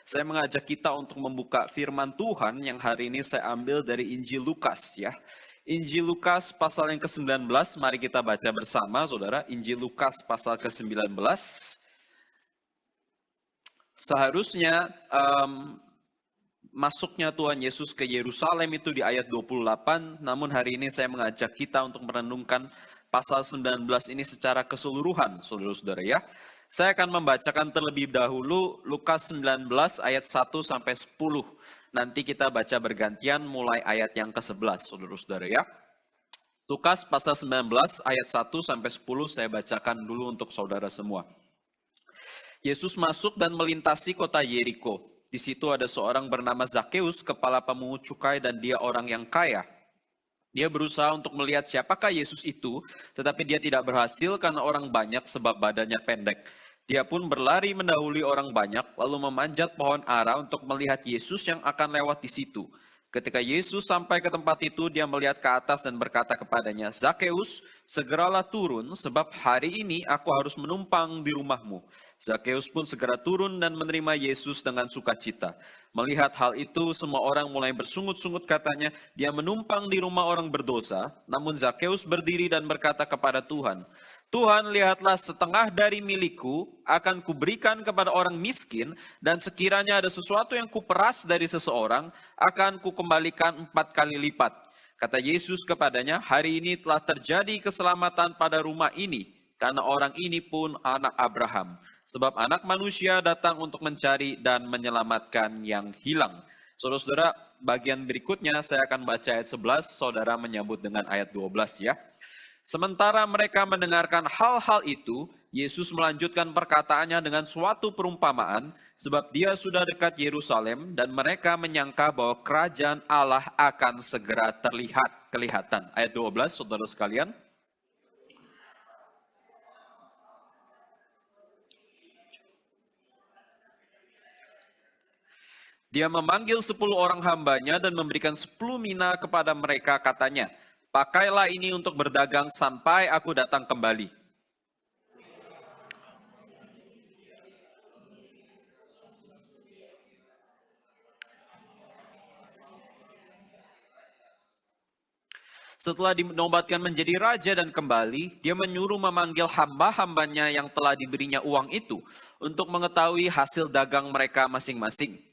Saya mengajak kita untuk membuka firman Tuhan yang hari ini saya ambil dari Injil Lukas ya. Injil Lukas pasal yang ke-19, mari kita baca bersama saudara. Injil Lukas pasal ke-19. Seharusnya masuknya Tuhan Yesus ke Yerusalem itu di ayat 28, namun hari ini saya mengajak kita untuk merenungkan pasal 19 ini secara keseluruhan, saudara-saudara ya. Saya akan membacakan terlebih dahulu Lukas 19 ayat 1 sampai 10. Nanti kita baca bergantian mulai ayat yang ke-11, saudara-saudara ya. Lukas pasal 19 ayat 1 sampai 10 saya bacakan dulu untuk saudara semua. Yesus masuk dan melintasi kota Yeriko. Di situ ada seorang bernama Zakeus, kepala pemungut cukai, dan dia orang yang kaya. Dia berusaha untuk melihat siapakah Yesus itu, tetapi dia tidak berhasil karena orang banyak sebab badannya pendek. Dia pun berlari mendahului orang banyak, lalu memanjat pohon ara untuk melihat Yesus yang akan lewat di situ. Ketika Yesus sampai ke tempat itu, dia melihat ke atas dan berkata kepadanya, "Zakeus, segeralah turun, sebab hari ini aku harus menumpang di rumahmu." Zakeus pun segera turun dan menerima Yesus dengan sukacita. Melihat hal itu, semua orang mulai bersungut-sungut katanya, "Dia menumpang di rumah orang berdosa." Namun Zakeus berdiri dan berkata kepada Tuhan, "Tuhan, lihatlah, setengah dari milikku akan kuberikan kepada orang miskin, dan sekiranya ada sesuatu yang kuperas dari seseorang, akan kukembalikan 4 kali lipat." Kata Yesus kepadanya, "Hari ini telah terjadi keselamatan pada rumah ini, karena orang ini pun anak Abraham. Sebab anak manusia datang untuk mencari dan menyelamatkan yang hilang." Saudara-saudara, bagian berikutnya saya akan baca ayat 11, saudara menyambut dengan ayat 12 ya. Sementara mereka mendengarkan hal-hal itu, Yesus melanjutkan perkataannya dengan suatu perumpamaan, sebab dia sudah dekat Yerusalem dan mereka menyangka bahwa kerajaan Allah akan segera kelihatan. Ayat 12, saudara sekalian. Dia memanggil 10 orang hambanya dan memberikan 10 mina kepada mereka, katanya, "Pakailah ini untuk berdagang sampai aku datang kembali." Setelah dinobatkan menjadi raja dan kembali, dia menyuruh memanggil hamba-hambanya yang telah diberinya uang itu untuk mengetahui hasil dagang mereka masing-masing.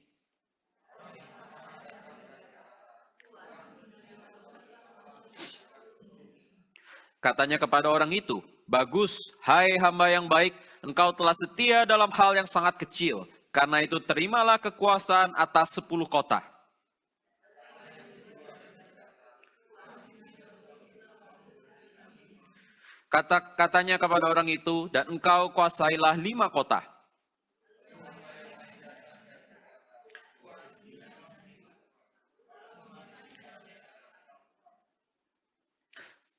Katanya kepada orang itu, "Bagus, hai hamba yang baik, engkau telah setia dalam hal yang sangat kecil. Karena itu terimalah kekuasaan atas 10 kota." Katanya kepada orang itu, "Dan engkau kuasailah 5 kota."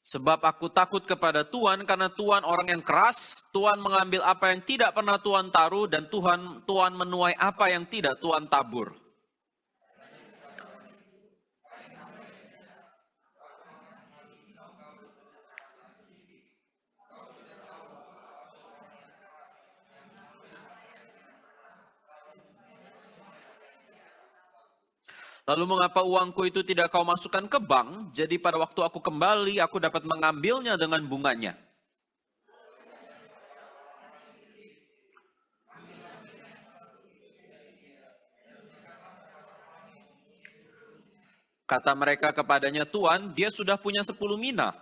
Sebab aku takut kepada Tuhan, karena Tuhan orang yang keras, Tuhan mengambil apa yang tidak pernah Tuhan taruh, dan Tuhan menuai apa yang tidak Tuhan tabur. Lalu mengapa uangku itu tidak kau masukkan ke bank, jadi pada waktu aku kembali, aku dapat mengambilnya dengan bunganya. Kata mereka kepadanya, "Tuan, dia sudah punya 10 mina."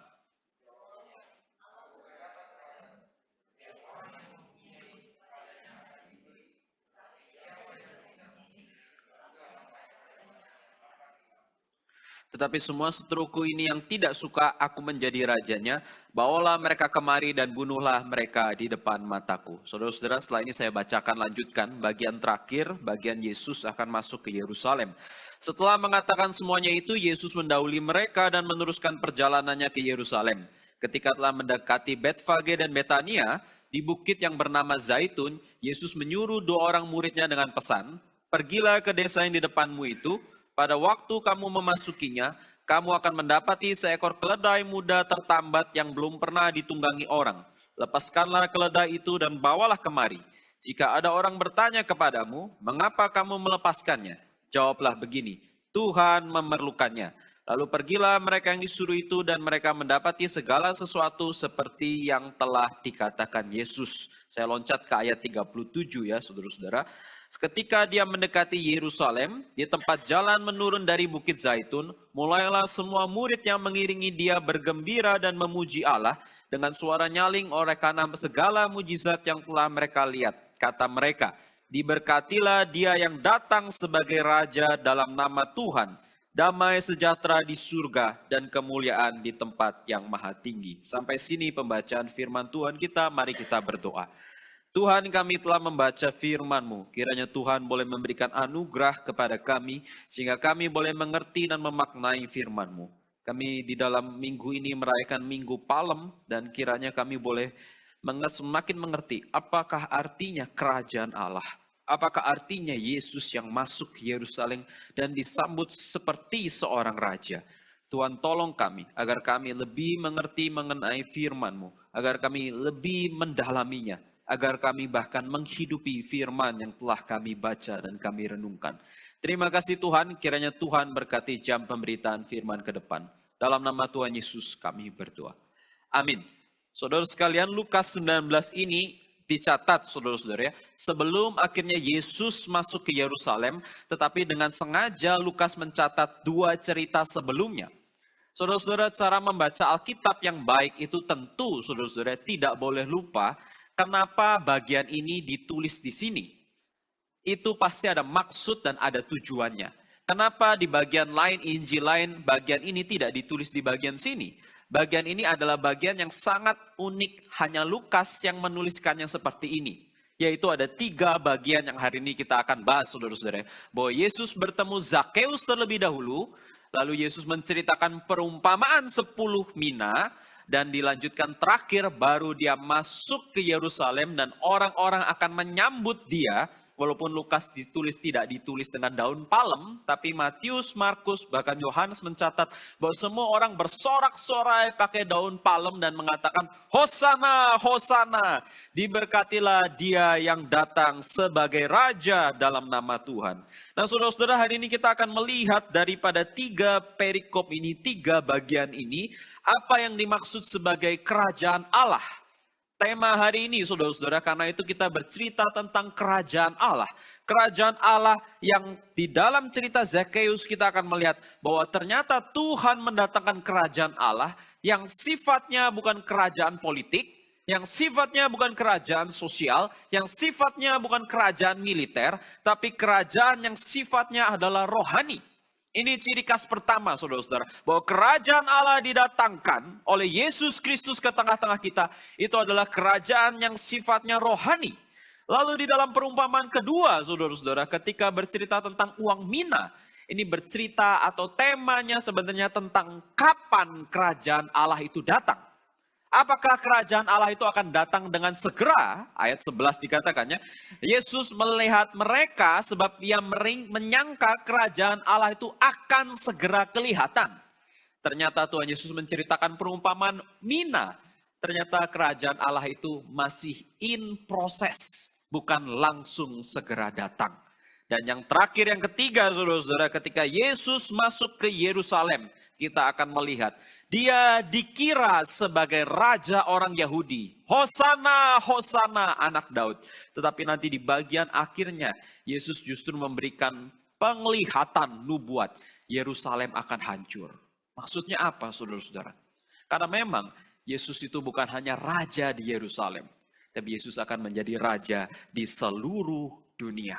Tetapi semua seteruku ini yang tidak suka aku menjadi rajanya, bawalah mereka kemari dan bunuhlah mereka di depan mataku. Saudara-saudara, setelah ini saya bacakan lanjutkan bagian terakhir, bagian Yesus akan masuk ke Yerusalem. Setelah mengatakan semuanya itu, Yesus mendahului mereka dan meneruskan perjalanannya ke Yerusalem. Ketika telah mendekati Betfage dan Betania, di bukit yang bernama Zaitun, Yesus menyuruh 2 orang muridnya dengan pesan, "Pergilah ke desa yang di depanmu itu, pada waktu kamu memasukinya, kamu akan mendapati seekor keledai muda tertambat yang belum pernah ditunggangi orang. Lepaskanlah keledai itu dan bawalah kemari. Jika ada orang bertanya kepadamu, mengapa kamu melepaskannya? Jawablah begini, Tuhan memerlukannya. Lalu pergilah mereka yang disuruh itu dan mereka mendapati segala sesuatu seperti yang telah dikatakan Yesus. Saya loncat ke ayat 37 ya saudara-saudara. Ketika dia mendekati Yerusalem, di tempat jalan menurun dari Bukit Zaitun, mulailah semua murid yang mengiringi dia bergembira dan memuji Allah dengan suara nyaling oleh karena segala mujizat yang telah mereka lihat. Kata mereka, diberkatilah dia yang datang sebagai Raja dalam nama Tuhan. Damai sejahtera di surga dan kemuliaan di tempat yang maha tinggi. Sampai sini pembacaan firman Tuhan kita, mari kita berdoa. Tuhan, kami telah membaca firman-Mu. Kiranya Tuhan boleh memberikan anugerah kepada kami, sehingga kami boleh mengerti dan memaknai firman-Mu. Kami di dalam minggu ini merayakan Minggu Palem, dan kiranya kami boleh semakin mengerti apakah artinya kerajaan Allah. Apakah artinya Yesus yang masuk ke Yerusalem dan disambut seperti seorang raja. Tuhan tolong kami agar kami lebih mengerti mengenai firman-Mu. Agar kami lebih mendalaminya. Agar kami bahkan menghidupi firman yang telah kami baca dan kami renungkan. Terima kasih Tuhan, kiranya Tuhan berkati jam pemberitaan firman ke depan. Dalam nama Tuhan Yesus kami berdoa. Amin. Saudara sekalian, Lukas 19 ini dicatat saudara-saudara ya, sebelum akhirnya Yesus masuk ke Yerusalem, tetapi dengan sengaja Lukas mencatat dua cerita sebelumnya. Saudara-saudara, cara membaca Alkitab yang baik itu tentu saudara-saudara tidak boleh lupa kenapa bagian ini ditulis di sini. Itu pasti ada maksud dan ada tujuannya. Kenapa di bagian lain, Injil lain, bagian ini tidak ditulis di bagian sini? Bagian ini adalah bagian yang sangat unik, hanya Lukas yang menuliskannya seperti ini. Yaitu ada 3 bagian yang hari ini kita akan bahas, saudara-saudara. Bahwa Yesus bertemu Zakeus terlebih dahulu, lalu Yesus menceritakan perumpamaan 10 mina, dan dilanjutkan terakhir baru dia masuk ke Yerusalem dan orang-orang akan menyambut dia. Walaupun Lukas tidak ditulis dengan daun palem, tapi Matius, Markus, bahkan Yohanes mencatat bahwa semua orang bersorak-sorai pakai daun palem dan mengatakan, Hosana, Hosana, diberkatilah dia yang datang sebagai Raja dalam nama Tuhan. Nah saudara-saudara, hari ini kita akan melihat daripada 3 perikop ini, 3 bagian ini, apa yang dimaksud sebagai kerajaan Allah. Tema hari ini saudara-saudara, karena itu kita bercerita tentang kerajaan Allah. Kerajaan Allah yang di dalam cerita Zakeus kita akan melihat bahwa ternyata Tuhan mendatangkan kerajaan Allah yang sifatnya bukan kerajaan politik, yang sifatnya bukan kerajaan sosial, yang sifatnya bukan kerajaan militer, tapi kerajaan yang sifatnya adalah rohani. Ini ciri khas pertama, saudara-saudara, bahwa kerajaan Allah didatangkan oleh Yesus Kristus ke tengah-tengah kita, itu adalah kerajaan yang sifatnya rohani. Lalu di dalam perumpamaan kedua, saudara-saudara, ketika bercerita tentang uang mina, ini bercerita atau temanya sebenarnya tentang kapan kerajaan Allah itu datang. Apakah kerajaan Allah itu akan datang dengan segera? Ayat 11 dikatakannya, Yesus melihat mereka sebab ia menyangka kerajaan Allah itu akan segera kelihatan. Ternyata Tuhan Yesus menceritakan perumpamaan mina. Ternyata kerajaan Allah itu masih in proses, bukan langsung segera datang. Dan yang terakhir, yang ketiga, saudara-saudara, ketika Yesus masuk ke Yerusalem, kita akan melihat dia dikira sebagai raja orang Yahudi. Hosana, Hosana, anak Daud. Tetapi nanti di bagian akhirnya, Yesus justru memberikan penglihatan nubuat. Yerusalem akan hancur. Maksudnya apa, saudara-saudara? Karena memang Yesus itu bukan hanya raja di Yerusalem. Tapi Yesus akan menjadi raja di seluruh dunia.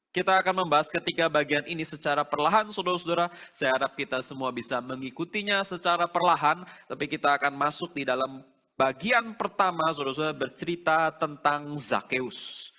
Kita akan membahas ketiga bagian ini secara perlahan, saudara-saudara. Saya harap kita semua bisa mengikutinya secara perlahan. Tapi kita akan masuk di dalam bagian pertama, saudara-saudara, bercerita tentang Zakeus.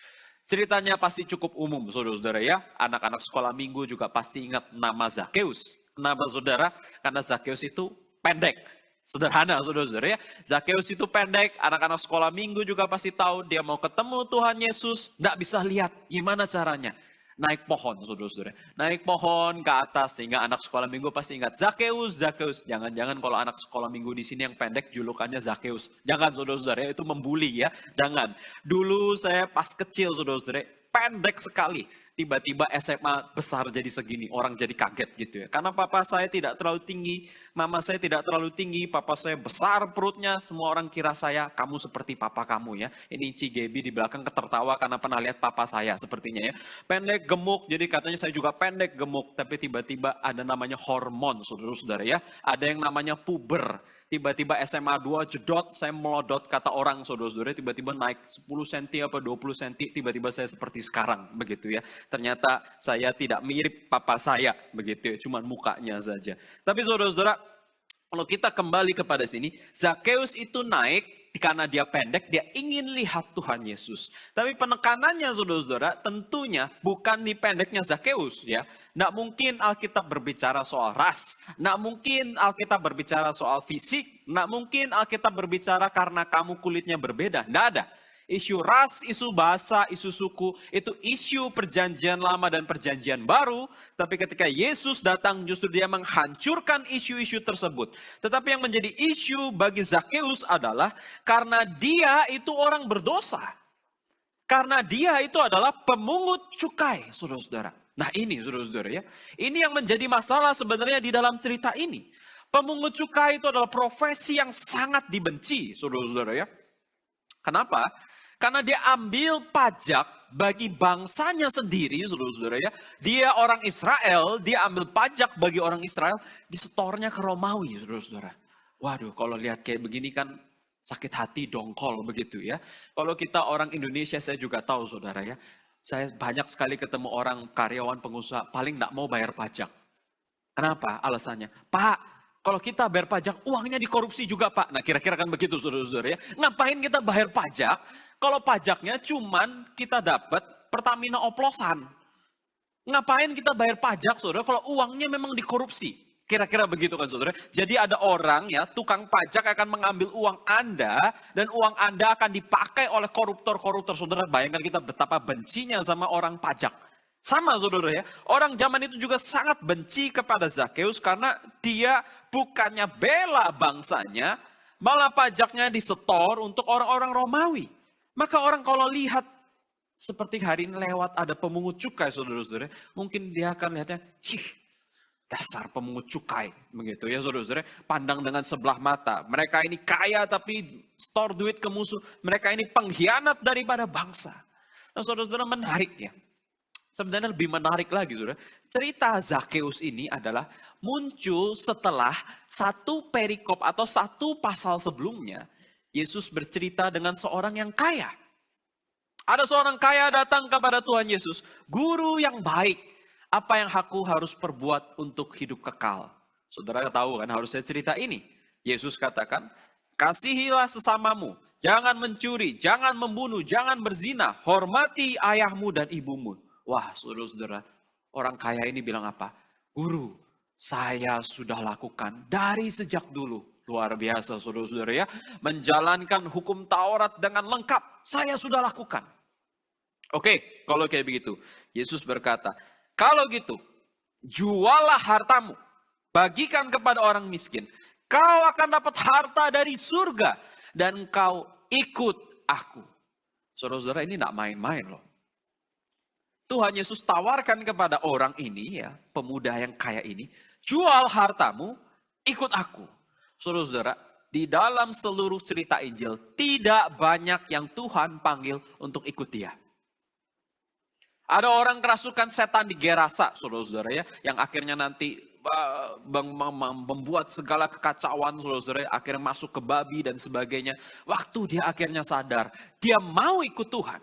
Ceritanya pasti cukup umum, saudara-saudara ya. Anak-anak sekolah minggu juga pasti ingat nama Zakeus. Kenapa, saudara? Karena Zakeus itu pendek. Sederhana, saudara-saudara ya. Zakeus itu pendek, anak-anak sekolah minggu juga pasti tahu dia mau ketemu Tuhan Yesus. Nggak bisa lihat gimana caranya. naik pohon, saudara-saudara. Naik pohon ke atas, sehingga anak sekolah minggu pasti ingat, Zakeus, Zakeus. Jangan-jangan kalau anak sekolah minggu di sini yang pendek julukannya Zakeus. Jangan, saudara-saudara, itu membuli ya. Jangan. Dulu saya pas kecil, saudara-saudara, pendek sekali. Tiba-tiba SMA besar jadi segini, orang jadi kaget gitu ya. Karena papa saya tidak terlalu tinggi, mama saya tidak terlalu tinggi, papa saya besar perutnya, semua orang kira saya, kamu seperti papa kamu ya. Ini Cigebi di belakang ketertawa karena pernah lihat papa saya sepertinya ya. Pendek, gemuk, jadi katanya saya juga pendek, gemuk. Tapi tiba-tiba ada namanya hormon, saudara-saudara ya. Ada yang namanya puber. Tiba-tiba SMA 2 jedot, saya melodot kata orang, saudara-saudara, tiba-tiba naik 10 cm apa 20 cm, tiba-tiba saya seperti sekarang, begitu ya. Ternyata saya tidak mirip papa saya, begitu ya, cuman mukanya saja. Tapi saudara-saudara, kalau kita kembali kepada sini, Zakeus itu naik karena dia pendek, dia ingin lihat Tuhan Yesus. Tapi penekanannya saudara-saudara, tentunya bukan di pendeknya Zakeus ya. Nggak mungkin Alkitab berbicara soal ras, nggak mungkin Alkitab berbicara soal fisik, nggak mungkin Alkitab berbicara karena kamu kulitnya berbeda, nggak ada. Isu ras, isu bahasa, isu suku, itu isu perjanjian lama dan perjanjian baru. Tapi ketika Yesus datang justru dia menghancurkan isu-isu tersebut. Tetapi yang menjadi isu bagi Zakeus adalah karena dia itu orang berdosa. Karena dia itu adalah pemungut cukai, saudara-saudara. Nah ini saudara-saudara ya. Ini yang menjadi masalah sebenarnya di dalam cerita ini. Pemungut cukai itu adalah profesi yang sangat dibenci, saudara-saudara ya. Kenapa? Karena dia ambil pajak bagi bangsanya sendiri, saudara-saudara ya. Dia orang Israel, dia ambil pajak bagi orang Israel, disetornya ke Romawi, saudara-saudara. Waduh, kalau lihat kayak begini kan sakit hati, dongkol begitu ya. Kalau kita orang Indonesia, saya juga tahu saudara ya. Saya banyak sekali ketemu orang karyawan pengusaha, paling nggak mau bayar pajak. Kenapa? Alasannya, Pak, kalau kita bayar pajak, uangnya dikorupsi juga Pak. Nah kira-kira kan begitu saudara-saudara ya. Ngapain kita bayar pajak? Kalau pajaknya cuman kita dapat Pertamina oplosan. Ngapain kita bayar pajak saudara kalau uangnya memang dikorupsi? Kira-kira begitu kan saudara. Jadi ada orang ya, tukang pajak akan mengambil uang Anda dan uang Anda akan dipakai oleh koruptor-koruptor saudara. Bayangkan kita betapa bencinya sama orang pajak. Sama saudara ya, orang zaman itu juga sangat benci kepada Zakeus karena dia bukannya bela bangsanya, malah pajaknya disetor untuk orang-orang Romawi. Maka orang kalau lihat seperti hari ini lewat ada pemungut cukai saudara-saudara, mungkin dia akan lihatnya, cih, dasar pemungut cukai, begitu ya saudara-saudara. Pandang dengan sebelah mata, mereka ini kaya tapi store duit ke musuh, mereka ini pengkhianat daripada bangsa. Nah saudara-saudara menarik ya. Sebenarnya lebih menarik lagi saudara. Cerita Zakeus ini adalah muncul setelah satu perikop atau satu pasal sebelumnya. Yesus bercerita dengan seorang yang kaya. Ada seorang kaya datang kepada Tuhan Yesus. Guru yang baik, apa yang aku harus perbuat untuk hidup kekal? Saudara tahu kan harusnya cerita ini. Yesus katakan, kasihilah sesamamu, jangan mencuri, jangan membunuh, jangan berzina, hormati ayahmu dan ibumu. Wah saudara-saudara, orang kaya ini bilang apa? Guru, saya sudah lakukan dari sejak dulu. Luar biasa saudara-saudara ya. Menjalankan hukum Taurat dengan lengkap. Saya sudah lakukan. Oke, kalau kayak begitu. Yesus berkata, kalau gitu, jualah hartamu. Bagikan kepada orang miskin. Kau akan dapat harta dari surga. Dan kau ikut aku. Saudara-saudara ini tidak main-main loh. Tuhan Yesus tawarkan kepada orang ini ya. Pemuda yang kaya ini. Jual hartamu, ikut aku. Saudara-saudara, di dalam seluruh cerita Injil, tidak banyak yang Tuhan panggil untuk ikut dia. Ada orang kerasukan setan di Gerasa, saudara-saudara ya, yang akhirnya nanti membuat segala kekacauan, saudara-saudara, akhirnya masuk ke babi dan sebagainya. Waktu dia akhirnya sadar, dia mau ikut Tuhan.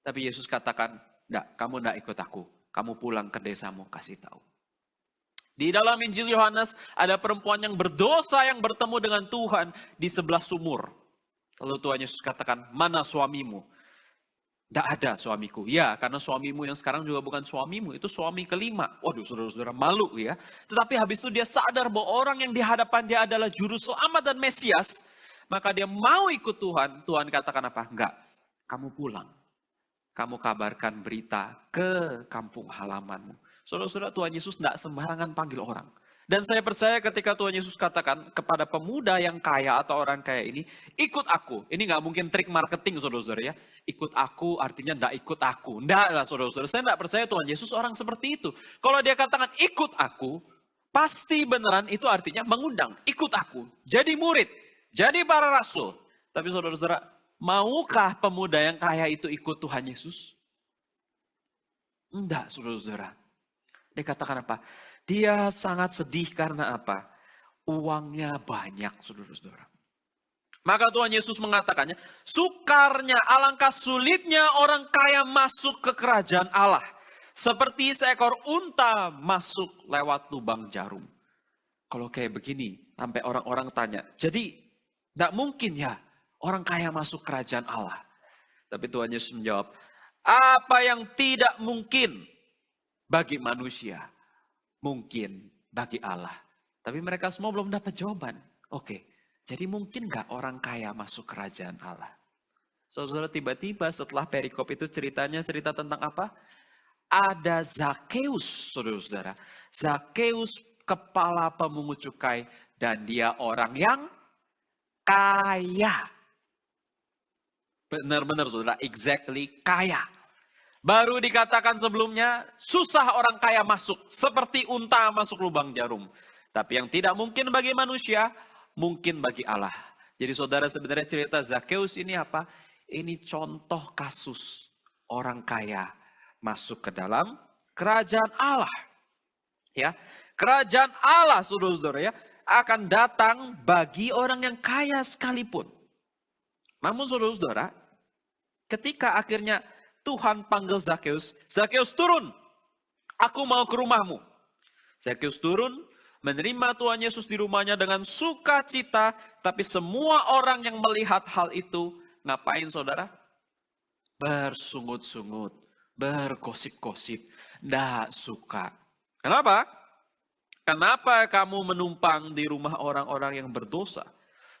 Tapi Yesus katakan, enggak, kamu enggak ikut aku. Kamu pulang ke desamu, kasih tahu. Di dalam Injil Yohanes ada perempuan yang berdosa yang bertemu dengan Tuhan di sebelah sumur. Lalu Tuhan Yesus katakan, mana suamimu? Tidak ada suamiku. Ya, karena suamimu yang sekarang juga bukan suamimu, itu suami kelima. Waduh, saudara-saudara, malu ya. Tetapi habis itu dia sadar bahwa orang yang di hadapan dia adalah juru selamat dan Mesias. Maka dia mau ikut Tuhan. Tuhan katakan apa? Enggak, kamu pulang. kamu kabarkan berita ke kampung halamanmu. Saudara-saudara, Tuhan Yesus tidak sembarangan panggil orang. Dan saya percaya ketika Tuhan Yesus katakan kepada pemuda yang kaya atau orang kaya ini, ikut aku. Ini nggak mungkin trik marketing, saudara-saudara ya. Ikut aku artinya tidak ikut aku. Tidak lah, saudara-saudara. Saya tidak percaya Tuhan Yesus orang seperti itu. Kalau dia katakan ikut aku, pasti beneran itu artinya mengundang. Ikut aku. Jadi murid. Jadi para rasul. Tapi saudara-saudara, maukah pemuda yang kaya itu ikut Tuhan Yesus? Enggak, saudara-saudara. Dia katakan apa? Dia sangat sedih karena apa? Uangnya banyak, saudara-saudara. Maka Tuhan Yesus mengatakannya, sukarnya, alangkah sulitnya orang kaya masuk ke kerajaan Allah. Seperti seekor unta masuk lewat lubang jarum. Kalau kayak begini, sampai orang-orang tanya, jadi tidak mungkin ya orang kaya masuk kerajaan Allah. Tapi Tuhan Yesus menjawab, apa yang tidak mungkin bagi manusia, mungkin bagi Allah. Tapi mereka semua belum dapat jawaban. Oke, jadi mungkin nggak orang kaya masuk kerajaan Allah? Saudara, tiba-tiba setelah perikop itu ceritanya cerita tentang apa? Ada Zakeus, saudara-saudara. Zakeus kepala pemungut cukai dan dia orang yang kaya. Benar-benar saudara, exactly kaya. Baru dikatakan sebelumnya, susah orang kaya masuk. Seperti unta masuk lubang jarum. Tapi yang tidak mungkin bagi manusia, mungkin bagi Allah. Jadi saudara, sebenarnya cerita Zakeus ini apa? Ini contoh kasus orang kaya masuk ke dalam kerajaan Allah. Ya, kerajaan Allah, saudara-saudara ya, akan datang bagi orang yang kaya sekalipun. Namun saudara-saudara, ketika akhirnya Tuhan panggil Zakeus, Zakeus turun, aku mau ke rumahmu. Zakeus turun, menerima Tuhan Yesus di rumahnya dengan sukacita, tapi semua orang yang melihat hal itu, ngapain saudara? Bersungut-sungut, bergosip-gosip, tidak suka. Kenapa? Kenapa kamu menumpang di rumah orang-orang yang berdosa?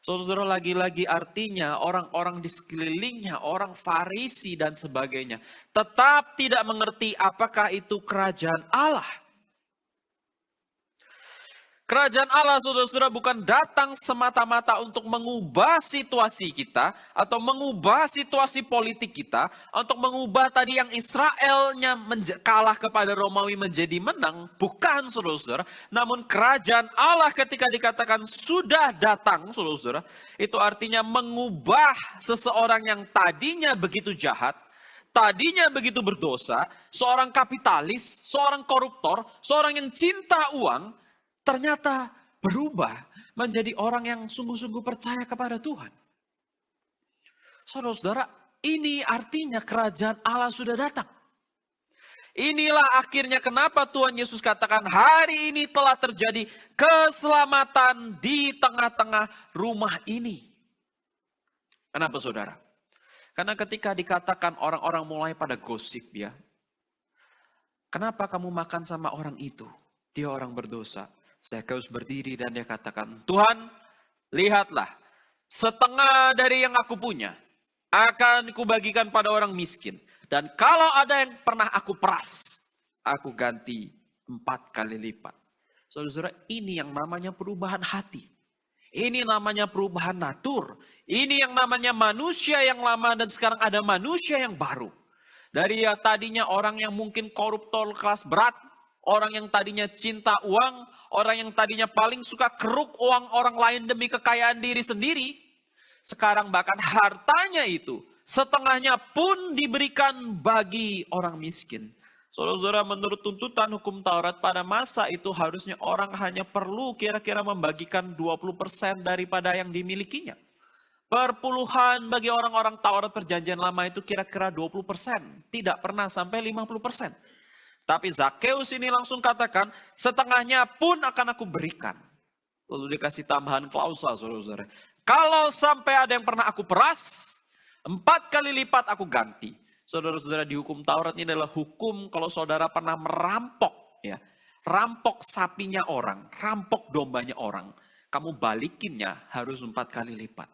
Saudara, lagi-lagi artinya orang-orang di sekelilingnya, orang Farisi dan sebagainya, tetap tidak mengerti apakah itu kerajaan Allah. Kerajaan Allah, saudara-saudara, bukan datang semata-mata untuk mengubah situasi kita, atau mengubah situasi politik kita, untuk mengubah tadi yang Israelnya kalah kepada Romawi menjadi menang. Bukan, saudara-saudara. Namun kerajaan Allah ketika dikatakan sudah datang, saudara-saudara, itu artinya mengubah seseorang yang tadinya begitu jahat, tadinya begitu berdosa, seorang kapitalis, seorang koruptor, seorang yang cinta uang, ternyata berubah menjadi orang yang sungguh-sungguh percaya kepada Tuhan. Saudara-saudara, ini artinya kerajaan Allah sudah datang. Inilah akhirnya kenapa Tuhan Yesus katakan hari ini telah terjadi keselamatan di tengah-tengah rumah ini. Kenapa saudara? Karena ketika dikatakan orang-orang mulai pada gosip ya. Kenapa kamu makan sama orang itu? Dia orang berdosa. Zakeus berdiri dan dia katakan, Tuhan, lihatlah, setengah dari yang aku punya akan kubagikan pada orang miskin. Dan kalau ada yang pernah aku peras, aku ganti 4 kali lipat. Saudara-saudara, ini yang namanya perubahan hati. Ini namanya perubahan natur. Ini yang namanya manusia yang lama dan sekarang ada manusia yang baru. Dari ya tadinya orang yang mungkin koruptor kelas berat, orang yang tadinya cinta uang, orang yang tadinya paling suka keruk uang orang lain demi kekayaan diri sendiri. Sekarang bahkan hartanya itu setengahnya pun diberikan bagi orang miskin. Saudara-saudara, menurut tuntutan hukum Taurat pada masa itu harusnya orang hanya perlu kira-kira membagikan 20% daripada yang dimilikinya. Perpuluhan bagi orang-orang Taurat perjanjian lama itu kira-kira 20%. Tidak pernah sampai 50%. Tapi Zakeus ini langsung katakan, setengahnya pun akan aku berikan. Lalu dikasih tambahan klausul, saudara-saudara. Kalau sampai ada yang pernah aku peras, 4 kali lipat aku ganti. Saudara-saudara, di hukum Taurat ini adalah hukum kalau saudara pernah merampok. Ya, rampok sapinya orang, rampok dombanya orang. Kamu balikinnya harus 4 kali lipat.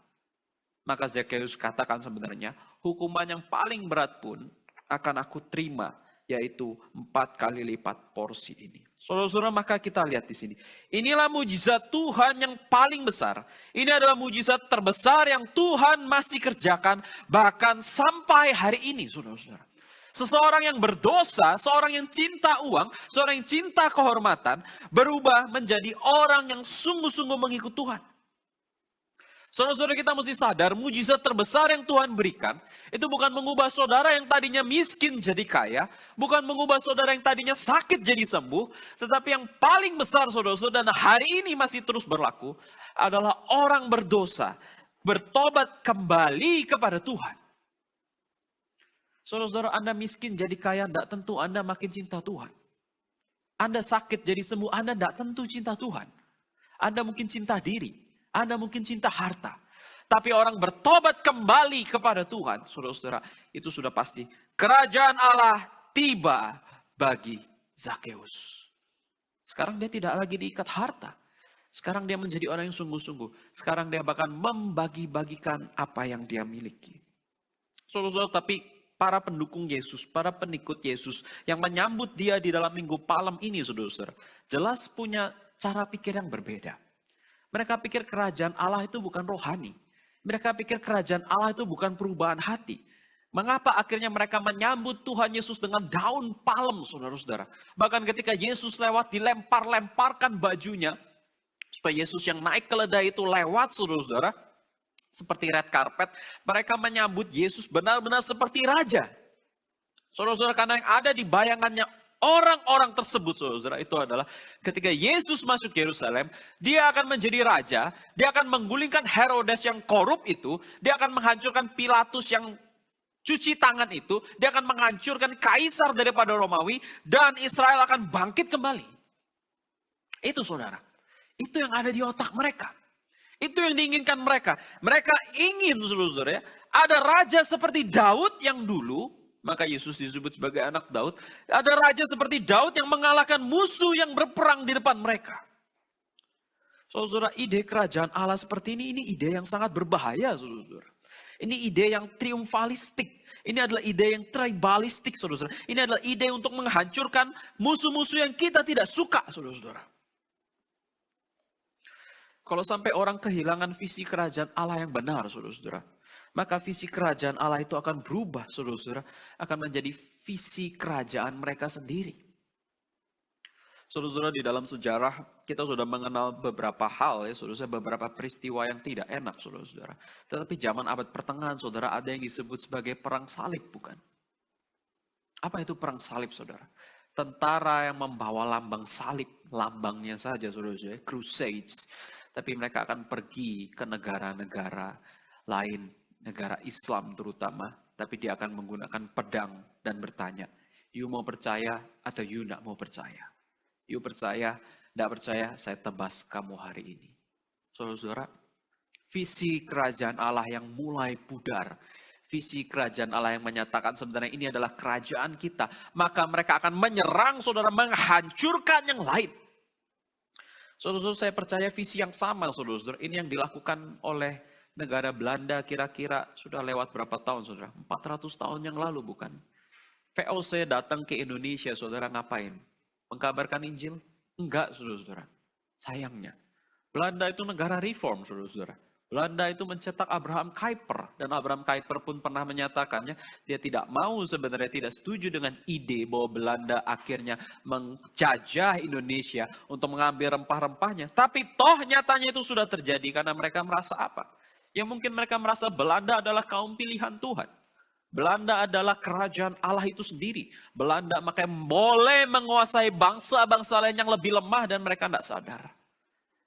Maka Zakeus katakan sebenarnya, hukuman yang paling berat pun akan aku terima, yaitu 4 kali lipat porsi ini. Saudara-saudara, maka kita lihat di sini. Inilah mujizat Tuhan yang paling besar. Ini adalah mujizat terbesar yang Tuhan masih kerjakan bahkan sampai hari ini, saudara-saudara. Seseorang yang berdosa, seorang yang cinta uang, seorang yang cinta kehormatan, berubah menjadi orang yang sungguh-sungguh mengikut Tuhan. Saudara-saudara, kita mesti sadar, mujizat terbesar yang Tuhan berikan, itu bukan mengubah saudara yang tadinya miskin jadi kaya, bukan mengubah saudara yang tadinya sakit jadi sembuh, tetapi yang paling besar, saudara-saudara, dan hari ini masih terus berlaku, adalah orang berdosa, bertobat kembali kepada Tuhan. Saudara-saudara, Anda miskin jadi kaya, tidak tentu Anda makin cinta Tuhan. Anda sakit jadi sembuh, Anda tidak tentu cinta Tuhan. Anda mungkin cinta diri, Anda mungkin cinta harta. Tapi orang bertobat kembali kepada Tuhan, saudara-saudara, itu sudah pasti kerajaan Allah tiba bagi Zakheus. Sekarang dia tidak lagi diikat harta. Sekarang dia menjadi orang yang sungguh-sungguh. Sekarang dia bahkan membagi-bagikan apa yang dia miliki. Saudara-saudara, tapi para pendukung Yesus, para pengikut Yesus yang menyambut dia di dalam Minggu Palem ini, saudara-saudara, jelas punya cara pikir yang berbeda. Mereka pikir kerajaan Allah itu bukan rohani. Mereka pikir kerajaan Allah itu bukan perubahan hati. Mengapa akhirnya mereka menyambut Tuhan Yesus dengan daun palem, saudara-saudara? Bahkan ketika Yesus lewat, dilempar-lemparkan bajunya, supaya Yesus yang naik keledai itu lewat, saudara-saudara, seperti red carpet, mereka menyambut Yesus benar-benar seperti raja. Saudara-saudara, karena yang ada di bayangannya orang-orang tersebut, saudara-saudara, itu adalah ketika Yesus masuk Yerusalem, dia akan menjadi raja, dia akan menggulingkan Herodes yang korup itu, dia akan menghancurkan Pilatus yang cuci tangan itu, dia akan menghancurkan kaisar daripada Romawi, dan Israel akan bangkit kembali. Itu saudara, itu yang ada di otak mereka. Itu yang diinginkan mereka. Mereka ingin, saudara-saudara, ya, ada raja seperti Daud yang dulu, maka Yesus disebut sebagai anak Daud. Ada raja seperti Daud yang mengalahkan musuh yang berperang di depan mereka. Saudara-saudara, ide kerajaan Allah seperti ini ide yang sangat berbahaya, saudara-saudara. Ini ide yang triumfalistik. Ini adalah ide yang tribalistik, saudara-saudara. Ini adalah ide untuk menghancurkan musuh-musuh yang kita tidak suka, saudara-saudara. Kalau sampai orang kehilangan visi kerajaan Allah yang benar, saudara-saudara, maka visi kerajaan Allah itu akan berubah, saudara-saudara, akan menjadi visi kerajaan mereka sendiri. Saudara-saudara, di dalam sejarah kita sudah mengenal beberapa hal, ya, saudara-saudara, beberapa peristiwa yang tidak enak, saudara-saudara. Tetapi zaman abad pertengahan, saudara, ada yang disebut sebagai perang salib, bukan? Apa itu perang salib, saudara? Tentara yang membawa lambang salib, lambangnya saja, saudara-saudara, crusades. Tapi mereka akan pergi ke negara-negara lain, negara Islam terutama. Tapi dia akan menggunakan pedang dan bertanya, you mau percaya atau you tidak mau percaya? You percaya, tidak percaya, saya tebas kamu hari ini. Saudara-saudara, visi kerajaan Allah yang mulai pudar, visi kerajaan Allah yang menyatakan sebenarnya ini adalah kerajaan kita, maka mereka akan menyerang, saudara, menghancurkan yang lain. Saudara-saudara, saya percaya visi yang sama, saudara-saudara, ini yang dilakukan oleh negara Belanda kira-kira sudah lewat berapa tahun, saudara? 400 tahun yang lalu, bukan? VOC datang ke Indonesia, saudara, ngapain? Mengkabarkan Injil? Enggak, saudara-saudara. Sayangnya. Belanda itu negara reform, saudara-saudara. Belanda itu mencetak Abraham Kuyper. Dan Abraham Kuyper pun pernah menyatakannya, dia tidak mau, sebenarnya tidak setuju dengan ide bahwa Belanda akhirnya menjajah Indonesia untuk mengambil rempah-rempahnya. Tapi toh nyatanya itu sudah terjadi karena mereka merasa apa? Ya mungkin mereka merasa Belanda adalah kaum pilihan Tuhan. Belanda adalah kerajaan Allah itu sendiri. Belanda makanya boleh menguasai bangsa-bangsa lain yang lebih lemah dan mereka tidak sadar.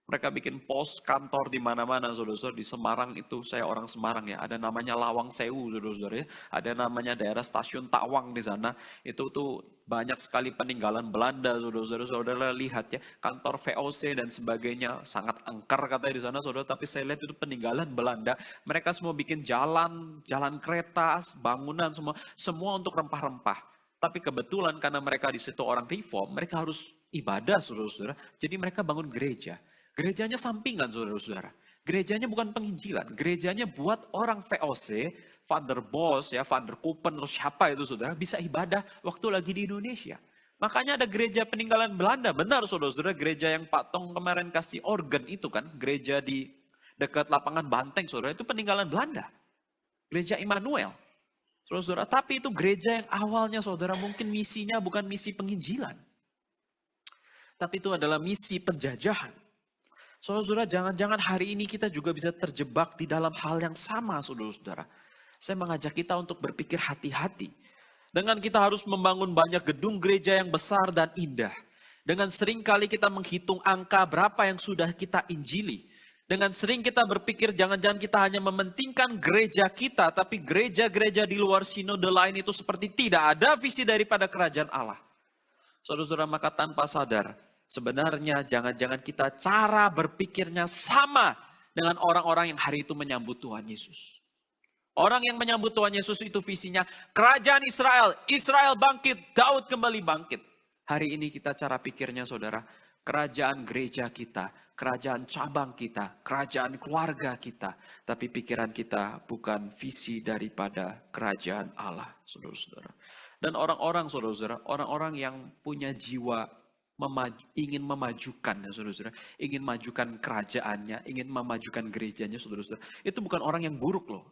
Mereka bikin pos kantor di mana-mana, saudara-saudara. Di Semarang itu, saya orang Semarang ya, ada namanya Lawang Sewu, saudara-saudara ya. Ada namanya daerah stasiun Tawang di sana. Itu tuh banyak sekali peninggalan Belanda, saudara-saudara. Saudara lihat ya, kantor VOC dan sebagainya sangat angker katanya di sana, saudara. Tapi saya lihat itu peninggalan Belanda. Mereka semua bikin jalan, jalan kereta, bangunan semua untuk rempah-rempah. Tapi kebetulan karena mereka di situ orang reform, mereka harus ibadah, saudara-saudara. Jadi mereka bangun gereja. Gerejanya sampingan, saudara-saudara. Gerejanya bukan penginjilan. Gerejanya buat orang VOC Father Bos, ya, Father Kupen, atau siapa itu saudara, bisa ibadah waktu lagi di Indonesia. Makanya ada gereja peninggalan Belanda, benar saudara-saudara, gereja yang Pak Tong kemarin kasih organ itu kan, gereja di dekat lapangan Banteng, saudara, itu peninggalan Belanda. Gereja Immanuel. Saudara, tapi itu gereja yang awalnya saudara mungkin misinya bukan misi penginjilan. Tapi itu adalah misi penjajahan. Saudara-saudara, jangan-jangan hari ini kita juga bisa terjebak di dalam hal yang sama, saudara-saudara. Saya mengajak kita untuk berpikir hati-hati. Dengan kita harus membangun banyak gedung gereja yang besar dan indah. Dengan seringkali kita menghitung angka berapa yang sudah kita injili. Dengan sering kita berpikir jangan-jangan kita hanya mementingkan gereja kita, tapi gereja-gereja di luar sinode lain itu seperti tidak ada visi daripada kerajaan Allah. Saudara-saudara, maka tanpa sadar, sebenarnya jangan-jangan kita cara berpikirnya sama dengan orang-orang yang hari itu menyambut Tuhan Yesus. Orang yang menyambut Tuhan Yesus itu visinya kerajaan Israel, Israel bangkit, Daud kembali bangkit. Hari ini kita cara pikirnya saudara, kerajaan gereja kita, kerajaan cabang kita, kerajaan keluarga kita. Tapi pikiran kita bukan visi daripada kerajaan Allah, saudara-saudara. Dan orang-orang, saudara-saudara, orang-orang yang punya jiwa ingin memajukan, ya, saudara-saudara, ingin majukan kerajaannya, ingin memajukan gerejanya, saudara-saudara. Itu bukan orang yang buruk loh.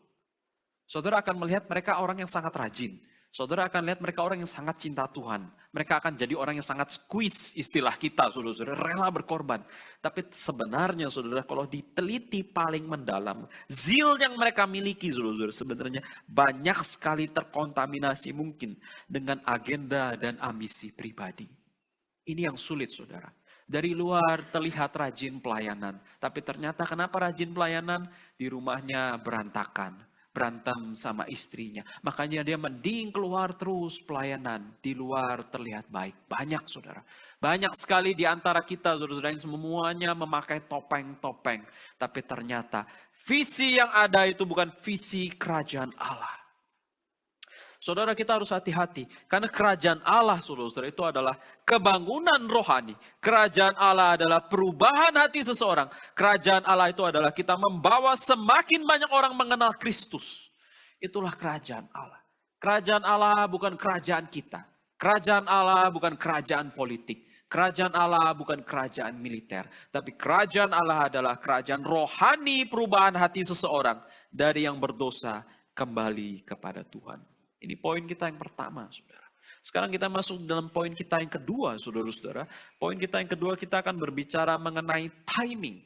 Saudara akan melihat mereka orang yang sangat rajin. Saudara akan lihat mereka orang yang sangat cinta Tuhan. Mereka akan jadi orang yang sangat squeeze, istilah kita, saudara-saudara, rela berkorban. Tapi sebenarnya, saudara, kalau diteliti paling mendalam, zeal yang mereka miliki, saudara-saudara, sebenarnya banyak sekali terkontaminasi mungkin dengan agenda dan ambisi pribadi. Ini yang sulit, saudara. Dari luar terlihat rajin pelayanan. Tapi ternyata kenapa rajin pelayanan? Di rumahnya berantakan. Berantem sama istrinya. Makanya dia mending keluar terus pelayanan. Di luar terlihat baik. Banyak saudara. Banyak sekali di antara kita saudara-saudara yang semuanya memakai topeng-topeng. Tapi ternyata visi yang ada itu bukan visi kerajaan Allah. Saudara, kita harus hati-hati. Karena kerajaan Allah, saudara-saudara, itu adalah kebangunan rohani. Kerajaan Allah adalah perubahan hati seseorang. Kerajaan Allah itu adalah kita membawa semakin banyak orang mengenal Kristus. Itulah kerajaan Allah. Kerajaan Allah bukan kerajaan kita. Kerajaan Allah bukan kerajaan politik. Kerajaan Allah bukan kerajaan militer. Tapi kerajaan Allah adalah kerajaan rohani perubahan hati seseorang. Dari yang berdosa kembali kepada Tuhan. Ini poin kita yang pertama, saudara. Sekarang kita masuk dalam poin kita yang kedua, saudara-saudara. Poin kita yang kedua, kita akan berbicara mengenai timing.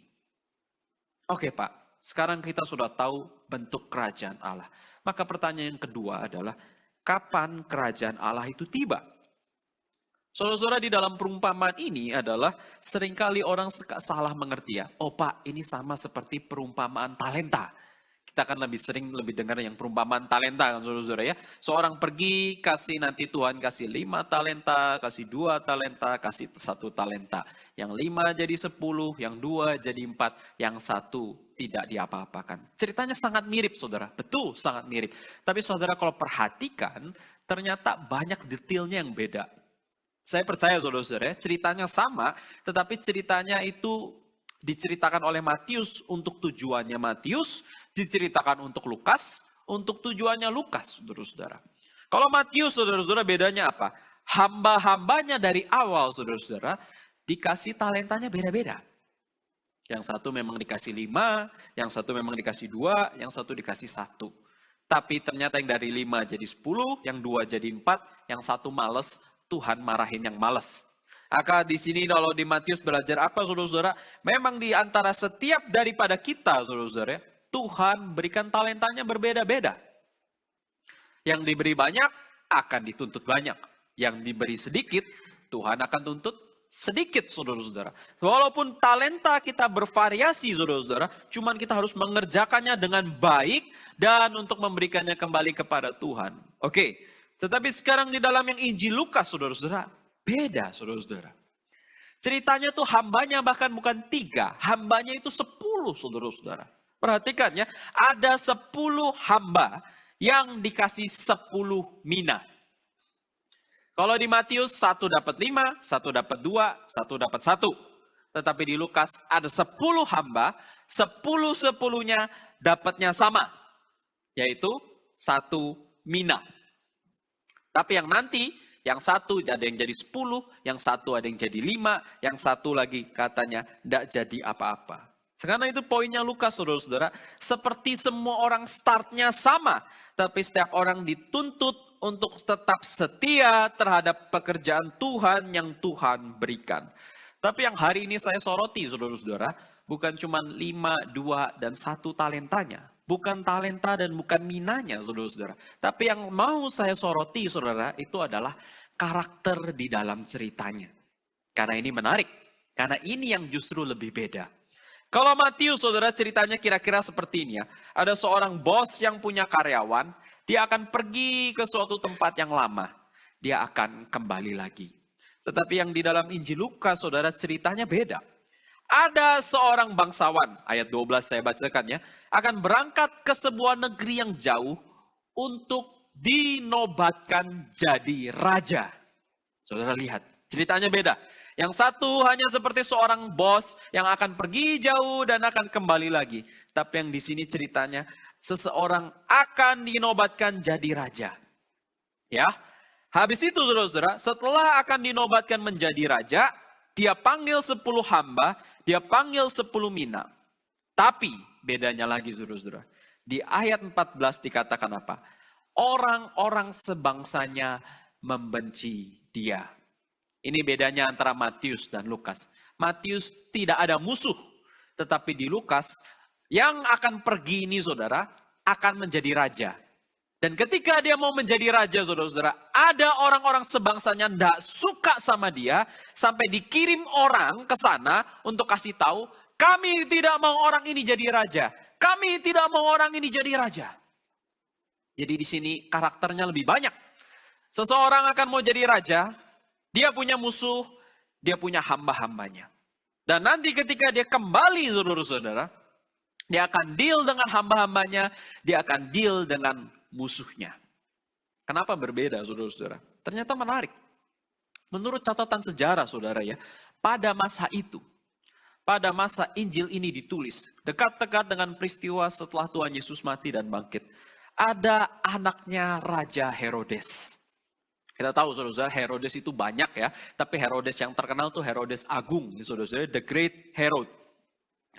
Oke Pak, sekarang kita sudah tahu bentuk kerajaan Allah. Maka pertanyaan yang kedua adalah, kapan kerajaan Allah itu tiba? Saudara-saudara, di dalam perumpamaan ini adalah seringkali orang salah mengerti ya. Oh Pak, ini sama seperti perumpamaan talenta. Kita akan lebih dengar yang perumpamaan talenta kan saudara-saudara ya. Seorang pergi kasih nanti Tuhan kasih 5 talenta, kasih 2 talenta, kasih 1 talenta. Yang 5 jadi 10, yang 2 jadi 4, yang 1 tidak diapa-apakan. Ceritanya sangat mirip saudara, betul sangat mirip. Tapi saudara kalau perhatikan ternyata banyak detailnya yang beda. Saya percaya saudara-saudara ceritanya sama, tetapi ceritanya itu diceritakan oleh Matius untuk tujuannya Matius, diceritakan untuk Lukas, untuk tujuannya Lukas, saudara-saudara. Kalau Matius, saudara-saudara, bedanya apa? Hamba-hambanya dari awal, saudara-saudara, dikasih talentanya beda-beda. Yang satu memang dikasih 5, yang satu memang dikasih 2, yang satu dikasih 1. Tapi ternyata yang dari 5 jadi 10, yang 2 jadi 4, yang satu males, Tuhan marahin yang males. Maka di sini kalau di Matius belajar apa, saudara-saudara? Memang di antara setiap daripada kita, saudara-saudara, Tuhan berikan talentanya berbeda-beda. Yang diberi banyak akan dituntut banyak. Yang diberi sedikit, Tuhan akan tuntut sedikit, saudara-saudara. Walaupun talenta kita bervariasi, saudara-saudara, cuman kita harus mengerjakannya dengan baik dan untuk memberikannya kembali kepada Tuhan. Oke, tetapi sekarang di dalam yang Injil Lukas, saudara-saudara, beda, saudara-saudara. Ceritanya tuh hambanya bahkan bukan 3, hambanya itu 10, saudara-saudara. Perhatikan ya, ada 10 hamba yang dikasih 10 mina. Kalau di Matius 1 dapat 5, 1 dapat 2, 1 dapat 1. Tetapi di Lukas ada 10 hamba, 10-10-nya dapatnya sama. Yaitu satu mina. Tapi yang nanti, yang satu ada yang jadi 10, yang satu ada yang jadi 5, yang satu lagi katanya tidak jadi apa-apa. Karena itu poinnya Lukas, saudara-saudara. Seperti semua orang startnya sama, tapi setiap orang dituntut untuk tetap setia terhadap pekerjaan Tuhan yang Tuhan berikan. Tapi yang hari ini saya soroti, saudara-saudara, bukan cuma 5, 2, dan 1 talentanya. Bukan talenta dan bukan minanya, saudara-saudara. Tapi yang mau saya soroti, saudara, itu adalah karakter di dalam ceritanya. Karena ini menarik. Karena ini yang justru lebih beda. Kalau Matius, saudara, ceritanya kira-kira seperti ini ya. Ada seorang bos yang punya karyawan, dia akan pergi ke suatu tempat yang lama. Dia akan kembali lagi. Tetapi yang di dalam Injil Lukas, saudara, ceritanya beda. Ada seorang bangsawan, ayat 12 saya bacakan ya, akan berangkat ke sebuah negeri yang jauh untuk dinobatkan jadi raja. Saudara lihat, ceritanya beda. Yang satu hanya seperti seorang bos yang akan pergi jauh dan akan kembali lagi. Tapi yang di sini ceritanya, seseorang akan dinobatkan jadi raja. Ya, habis itu saudara-saudara, setelah akan dinobatkan menjadi raja, dia panggil 10 hamba, dia panggil 10 mina. Tapi bedanya lagi saudara-saudara. Di ayat 14 dikatakan apa? Orang-orang sebangsanya membenci dia. Ini bedanya antara Matius dan Lukas. Matius tidak ada musuh. Tetapi di Lukas, yang akan pergi ini saudara, akan menjadi raja. Dan ketika dia mau menjadi raja, saudara-saudara, ada orang-orang sebangsanya tidak suka sama dia, sampai dikirim orang ke sana untuk kasih tahu, kami tidak mau orang ini jadi raja. Kami tidak mau orang ini jadi raja. Jadi di sini karakternya lebih banyak. Seseorang akan mau jadi raja, dia punya musuh, dia punya hamba-hambanya. Dan nanti ketika dia kembali, saudara-saudara, dia akan deal dengan hamba-hambanya, dia akan deal dengan musuhnya. Kenapa berbeda, saudara-saudara? Ternyata menarik. Menurut catatan sejarah, saudara ya, pada masa itu, pada masa Injil ini ditulis, dekat-dekat dengan peristiwa setelah Tuhan Yesus mati dan bangkit, ada anaknya Raja Herodes. Kita tahu, saudara-saudara, Herodes itu banyak ya, tapi Herodes yang terkenal itu Herodes Agung, saudara-saudara, the Great Herod.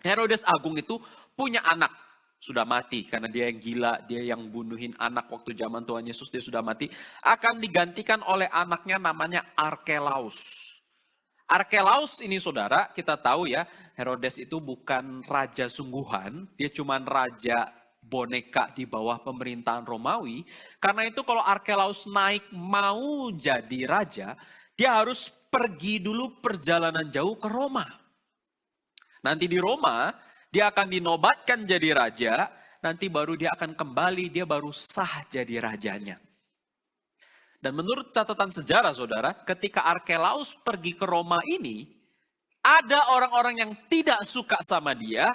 Herodes Agung itu punya anak. Sudah mati karena dia yang gila, dia yang bunuhin anak waktu zaman Tuhan Yesus, dia sudah mati. Akan digantikan oleh anaknya namanya Arkelaus. Arkelaus ini saudara, kita tahu ya, Herodes itu bukan raja sungguhan, dia cuma raja boneka di bawah pemerintahan Romawi. Karena itu kalau Arkelaus naik mau jadi raja, dia harus pergi dulu perjalanan jauh ke Roma. Nanti di Roma, dia akan dinobatkan jadi raja, nanti baru dia akan kembali, dia baru sah jadi rajanya. Dan menurut catatan sejarah, saudara, ketika Arkelaus pergi ke Roma ini, ada orang-orang yang tidak suka sama dia,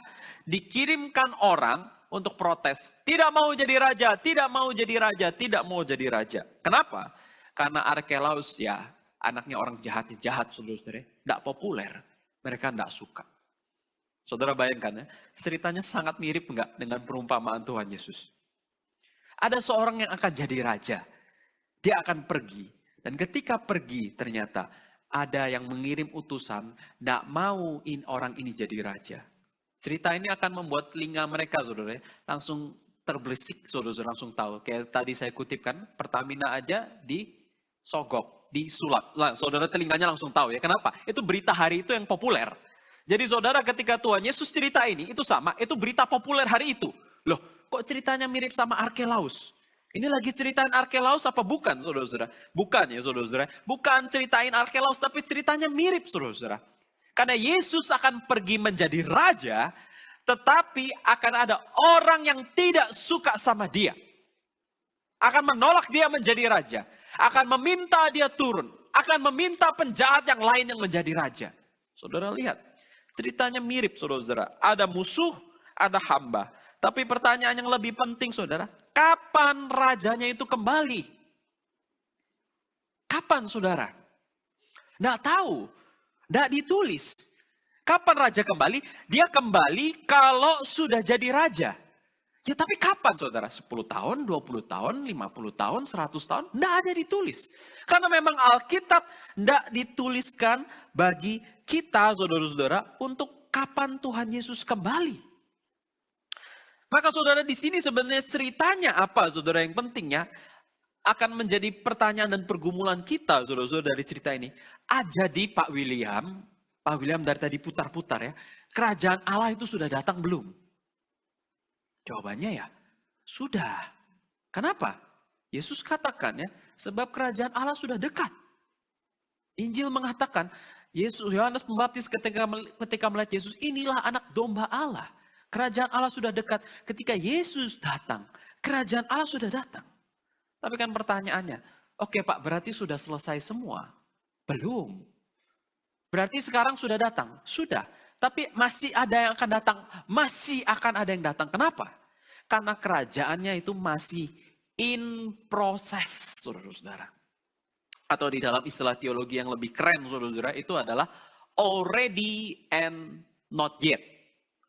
dikirimkan orang untuk protes. Tidak mau jadi raja, tidak mau jadi raja, tidak mau jadi raja. Kenapa? Karena Arkelaus ya, anaknya orang jahatnya jahat, saudara-saudara, tidak populer. Mereka tidak suka. Saudara bayangkan ya, ceritanya sangat mirip enggak dengan perumpamaan Tuhan Yesus. Ada seorang yang akan jadi raja. Dia akan pergi. Dan ketika pergi ternyata ada yang mengirim utusan, tidak mau orang ini jadi raja. Cerita ini akan membuat telinga mereka, saudara, langsung terbelisik, saudara, langsung tahu. Kayak tadi saya kutipkan, Pertamina aja disogok, disulap. Nah, saudara telinganya langsung tahu ya. Kenapa? Itu berita hari itu yang populer. Jadi saudara ketika Tuhan Yesus cerita ini, itu sama, itu berita populer hari itu. Loh, kok ceritanya mirip sama Arkelaus? Ini lagi ceritain Arkelaus apa bukan, saudara-saudara? Bukan ya, saudara-saudara. Bukan ceritain Arkelaus, tapi ceritanya mirip, saudara-saudara. Karena Yesus akan pergi menjadi raja, tetapi akan ada orang yang tidak suka sama dia. Akan menolak dia menjadi raja. Akan meminta dia turun. Akan meminta penjahat yang lain yang menjadi raja. Saudara lihat. Ceritanya mirip, saudara-saudara. Ada musuh, ada hamba. Tapi pertanyaan yang lebih penting, saudara. Kapan rajanya itu kembali? Kapan, saudara? Nggak tahu. Nggak ditulis. Kapan raja kembali? Dia kembali kalau sudah jadi raja. Ya tapi kapan saudara? 10 tahun, 20 tahun, 50 tahun, 100 tahun? Tidak ada ditulis. Karena memang Alkitab tidak dituliskan bagi kita saudara-saudara untuk kapan Tuhan Yesus kembali. Maka saudara di sini sebenarnya ceritanya apa saudara yang pentingnya akan menjadi pertanyaan dan pergumulan kita saudara-saudara dari cerita ini. Jadi Pak William dari tadi putar-putar ya, kerajaan Allah itu sudah datang belum? Jawabannya ya, sudah. Kenapa? Yesus katakan ya, sebab kerajaan Allah sudah dekat. Injil mengatakan, Yohanes Pembaptis ketika melihat Yesus, inilah anak domba Allah. Kerajaan Allah sudah dekat. Ketika Yesus datang, kerajaan Allah sudah datang. Tapi kan pertanyaannya, oke Pak, berarti sudah selesai semua? Belum. Berarti sekarang sudah datang? Sudah. Tapi masih ada yang akan datang. Masih akan ada yang datang. Kenapa? Karena kerajaannya itu masih in proses, saudara-saudara. Atau di dalam istilah teologi yang lebih keren, saudara-saudara, itu adalah already and not yet.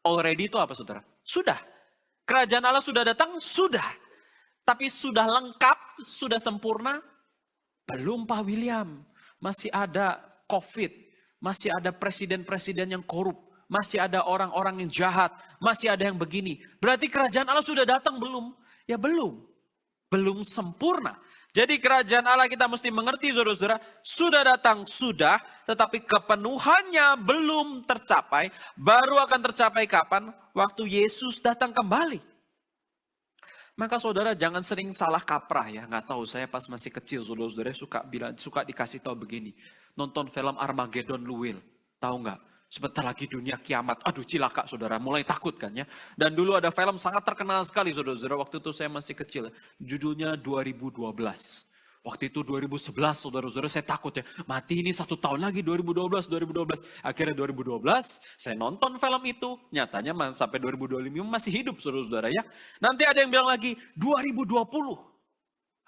Already itu apa, saudara? Sudah. Kerajaan Allah sudah datang? Sudah. Tapi sudah lengkap, sudah sempurna? Belum Pak William. Masih ada COVID, masih ada presiden-presiden yang korup, masih ada orang-orang yang jahat, masih ada yang begini. Berarti kerajaan Allah sudah datang belum? Ya belum. Belum sempurna. Jadi kerajaan Allah kita mesti mengerti saudara-saudara, sudah datang, sudah, tetapi kepenuhannya belum tercapai. Baru akan tercapai kapan? Waktu Yesus datang kembali. Maka saudara jangan sering salah kaprah ya. Nggak tahu, saya pas masih kecil saudara-saudara suka dikasih tahu begini. Nonton film Armageddon lu Will. Tahu nggak? Sebentar lagi dunia kiamat. Aduh cilaka saudara, mulai takut kan ya. Dan dulu ada film sangat terkenal sekali saudara-saudara. Waktu itu saya masih kecil. Judulnya 2012. Waktu itu 2011 saudara-saudara saya takut ya. Mati ini 1 tahun lagi 2012. Akhirnya 2012 saya nonton film itu. Nyatanya sampai 2025 masih hidup saudara-saudara ya. Nanti ada yang bilang lagi 2020.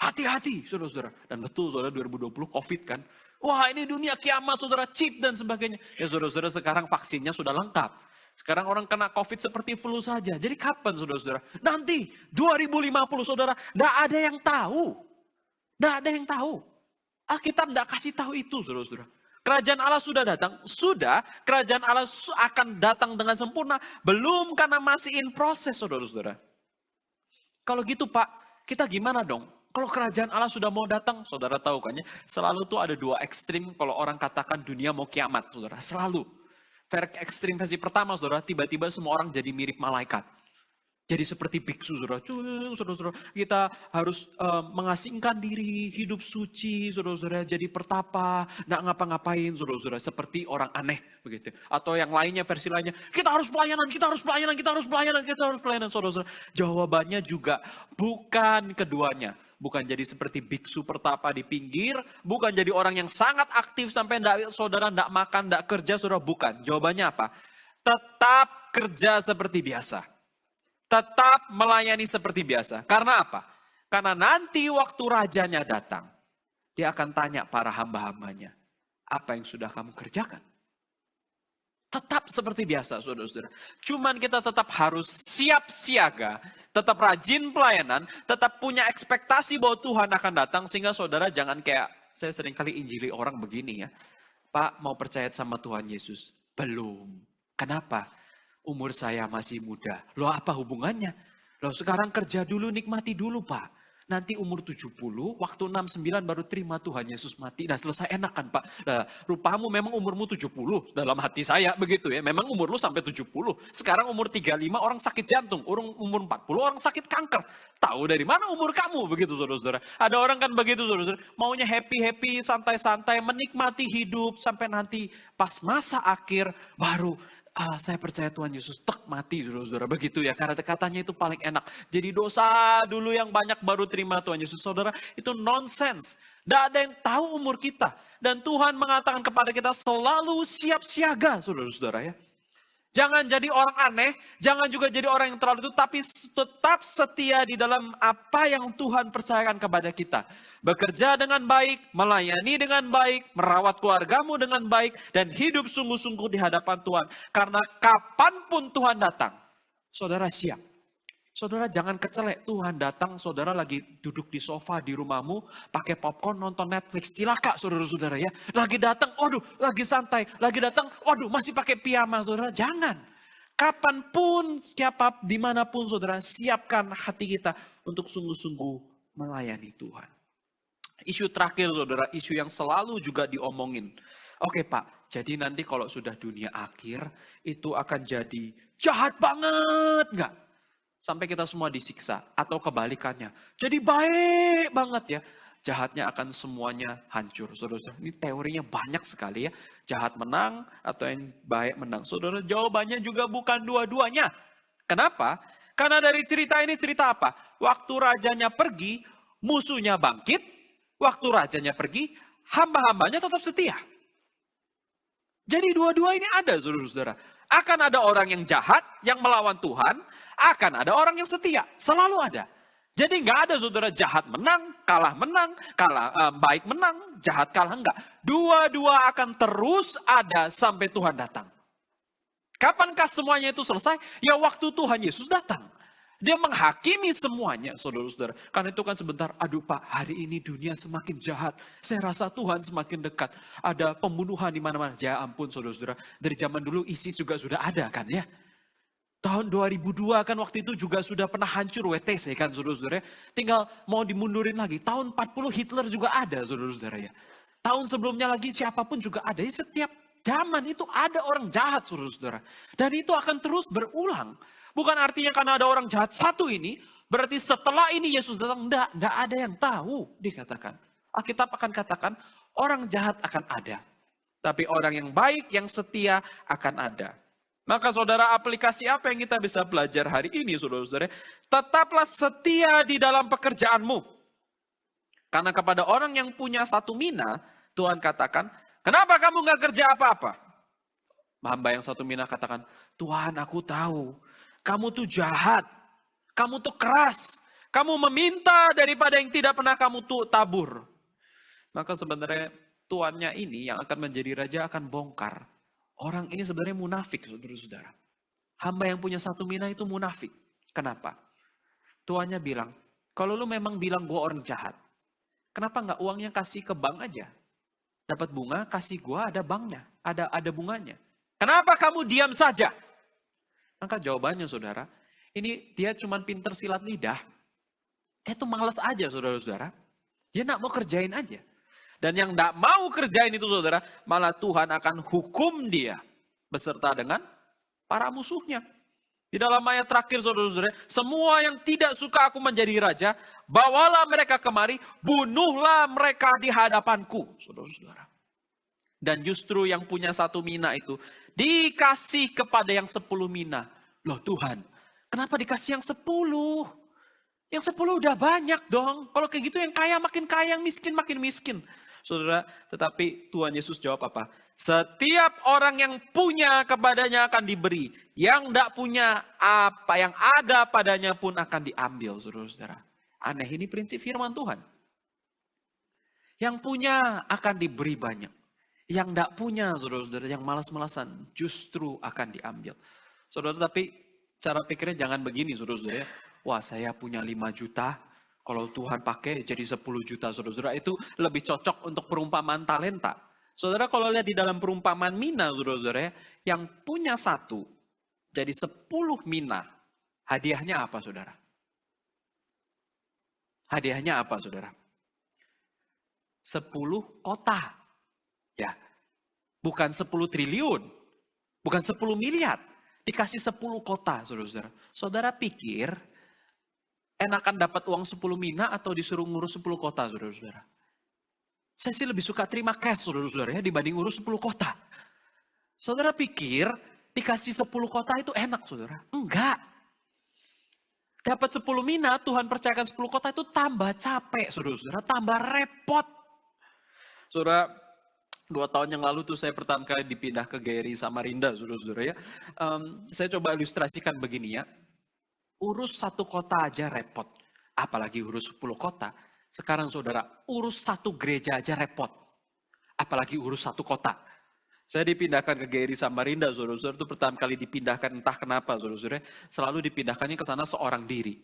Hati-hati saudara-saudara. Dan betul saudara 2020 COVID kan. Wah ini dunia kiamat saudara, chip dan sebagainya. Ya saudara-saudara sekarang vaksinnya sudah lengkap. Sekarang orang kena COVID seperti flu saja. Jadi kapan saudara-saudara? Nanti 2050 saudara. Nggak ada yang tahu. Nggak ada yang tahu. Alkitab nggak kasih tahu itu saudara-saudara. Kerajaan Allah sudah datang. Sudah. Kerajaan Allah akan datang dengan sempurna. Belum karena masih in proses saudara-saudara. Kalau gitu Pak, kita gimana dong? Kalau kerajaan Allah sudah mau datang, saudara tahu kan ya, selalu tuh ada 2 ekstrim kalau orang katakan dunia mau kiamat, saudara. Selalu. Ekstrim versi pertama, saudara, tiba-tiba semua orang jadi mirip malaikat. Jadi seperti biksu, saudara. Saudara-saudara, kita harus mengasingkan diri, hidup suci, saudara-saudara, jadi pertapa, nggak ngapa-ngapain, saudara-saudara, seperti orang aneh, begitu. Atau yang lainnya, versi lainnya, kita harus pelayanan, saudara-saudara. Jawabannya juga bukan keduanya. Bukan jadi seperti biksu pertapa di pinggir, bukan jadi orang yang sangat aktif sampai saudara nggak makan, nggak kerja, saudara, bukan. Jawabannya apa? Tetap kerja seperti biasa. Tetap melayani seperti biasa. Karena apa? Karena nanti waktu rajanya datang, dia akan tanya para hamba-hambanya, apa yang sudah kamu kerjakan? Tetap seperti biasa, saudara-saudara. Cuman kita tetap harus siap siaga, tetap rajin pelayanan, tetap punya ekspektasi bahwa Tuhan akan datang, sehingga saudara jangan kayak, saya sering kali injili orang begini ya, Pak mau percaya sama Tuhan Yesus? Belum. Kenapa? Umur saya masih muda. Loh apa hubungannya? Loh sekarang kerja dulu, nikmati dulu Pak. Nanti umur 70, waktu 69 baru terima Tuhan Yesus mati. Nah selesai enak kan Pak. Nah, rupamu memang umurmu 70 dalam hati saya begitu ya. Memang umur lu sampai 70. Sekarang umur 35 orang sakit jantung. Umur 40 orang sakit kanker. Tahu dari mana umur kamu begitu saudara-saudara. Ada orang kan begitu saudara-saudara. Maunya happy-happy, santai-santai, menikmati hidup. Sampai nanti pas masa akhir baru saya percaya Tuhan Yesus, mati saudara-saudara. Begitu ya, karena katanya itu paling enak. Jadi dosa dulu yang banyak baru terima Tuhan Yesus. Saudara, itu nonsense. Tidak ada yang tahu umur kita. Dan Tuhan mengatakan kepada kita selalu siap siaga saudara-saudara ya. Jangan jadi orang aneh, jangan juga jadi orang yang terlalu itu, tapi tetap setia di dalam apa yang Tuhan percayakan kepada kita. Bekerja dengan baik, melayani dengan baik, merawat keluargamu dengan baik, dan hidup sungguh-sungguh di hadapan Tuhan. Karena kapanpun Tuhan datang, saudara siap. Saudara jangan kecelek, Tuhan datang, saudara lagi duduk di sofa di rumahmu, pakai popcorn, nonton Netflix, cilaka saudara-saudara ya. Lagi datang, waduh, lagi santai, lagi datang, waduh, masih pakai piyama, saudara. Jangan. Kapanpun, siapa, dimanapun saudara, siapkan hati kita untuk sungguh-sungguh melayani Tuhan. Isu terakhir saudara, isu yang selalu juga diomongin. Oke Pak, jadi nanti kalau sudah dunia akhir, itu akan jadi jahat banget, enggak? Sampai kita semua disiksa, atau kebalikannya. Jadi baik banget ya, jahatnya akan semuanya hancur. Saudara, ini teorinya banyak sekali ya. Jahat menang atau yang baik menang. Saudara, jawabannya juga bukan dua-duanya. Kenapa? Karena dari cerita ini cerita apa? Waktu rajanya pergi, musuhnya bangkit. Waktu rajanya pergi, hamba-hambanya tetap setia. Jadi dua-dua ini ada, saudara-saudara. Akan ada orang yang jahat, yang melawan Tuhan. Akan ada orang yang setia. Selalu ada. Jadi nggak ada saudara jahat menang, baik menang, jahat kalah. Enggak. Dua-dua akan terus ada sampai Tuhan datang. Kapankah semuanya itu selesai? Ya waktu Tuhan Yesus datang. Dia menghakimi semuanya, saudara-saudara. Karena itu kan sebentar, aduh Pak, hari ini dunia semakin jahat. Saya rasa Tuhan semakin dekat. Ada pembunuhan di mana-mana. Ya ampun, saudara-saudara. Dari zaman dulu ISIS juga sudah ada kan ya. Tahun 2002 kan waktu itu juga sudah pernah hancur WTC kan, saudara-saudara. Tinggal mau dimundurin lagi. Tahun 40 Hitler juga ada, saudara-saudara ya. Tahun sebelumnya lagi siapapun juga ada. Setiap zaman itu ada orang jahat, saudara-saudara. Dan itu akan terus berulang. Bukan artinya karena ada orang jahat satu ini, berarti setelah ini Yesus datang, enggak ada yang tahu, dikatakan. Alkitab akan katakan, orang jahat akan ada. Tapi orang yang baik, yang setia akan ada. Maka saudara, aplikasi apa yang kita bisa belajar hari ini, saudara-saudara? Tetaplah setia di dalam pekerjaanmu. Karena kepada orang yang punya satu mina, Tuhan katakan, kenapa kamu nggak kerja apa-apa? Hamba yang satu mina katakan, Tuhan aku tahu. Kamu tuh jahat, kamu tuh keras, kamu meminta daripada yang tidak pernah kamu tuh tabur. Maka sebenarnya tuannya ini yang akan menjadi raja akan bongkar. Orang ini sebenarnya munafik, saudara-saudara. Hamba yang punya satu mina itu munafik. Kenapa? Tuannya bilang, kalau lu memang bilang gue orang jahat, kenapa nggak uangnya kasih ke bank aja? Dapat bunga, kasih gue ada banknya, ada bunganya. Kenapa kamu diam saja? Maka jawabannya saudara, ini dia cuma pinter silat lidah. Dia tuh males aja saudara-saudara. Dia gak mau kerjain aja. Dan yang gak mau kerjain itu saudara, malah Tuhan akan hukum dia. Beserta dengan para musuhnya. Di dalam ayat terakhir saudara-saudara, semua yang tidak suka aku menjadi raja, bawalah mereka kemari, bunuhlah mereka di hadapanku. Saudara-saudara. Dan justru yang punya satu mina itu dikasih kepada yang 10 mina. Loh Tuhan, kenapa dikasih yang 10? Yang 10 udah banyak dong. Kalau kayak gitu yang kaya makin kaya, yang miskin makin miskin. Saudara, tetapi Tuhan Yesus jawab apa? Setiap orang yang punya kepadanya akan diberi. Yang tidak punya apa yang ada padanya pun akan diambil, saudara-saudara. Aneh, ini prinsip firman Tuhan. Yang punya akan diberi banyak. Yang tidak punya, saudara-saudara, yang malas-malasan justru akan diambil. Saudara, tapi cara pikirnya jangan begini, saudara-saudara. Wah, saya punya 5 juta, kalau Tuhan pakai jadi 10 juta, saudara-saudara. Itu lebih cocok untuk perumpamaan talenta. Saudara, kalau lihat di dalam perumpamaan mina, saudara-saudara, yang punya 1, jadi 10 mina. Hadiahnya apa, saudara? Hadiahnya apa, saudara? 10 kota. Ya, bukan 10 triliun, bukan 10 miliar, dikasih 10 kota, saudara-saudara. Saudara pikir enakan dapat uang 10 mina atau disuruh ngurus 10 kota, saudara-saudara? Saya sih lebih suka terima cash, saudara-saudara, ya, dibanding urus 10 kota. Saudara pikir dikasih 10 kota itu enak, saudara? Enggak. Dapat 10 mina, Tuhan percayakan 10 kota itu tambah capek, saudara-saudara, tambah repot. Saudara, 2 tahun yang lalu tuh saya pertama kali dipindah ke GRI Samarinda, saudara-saudara ya. Saya coba ilustrasikan begini ya. Urus 1 kota aja repot. Apalagi urus 10 kota. Sekarang saudara, urus 1 gereja aja repot. Apalagi urus 1 kota. Saya dipindahkan ke GRI Samarinda, saudara-saudara, itu pertama kali dipindahkan entah kenapa, saudara-saudara, selalu dipindahkannya ke sana seorang diri.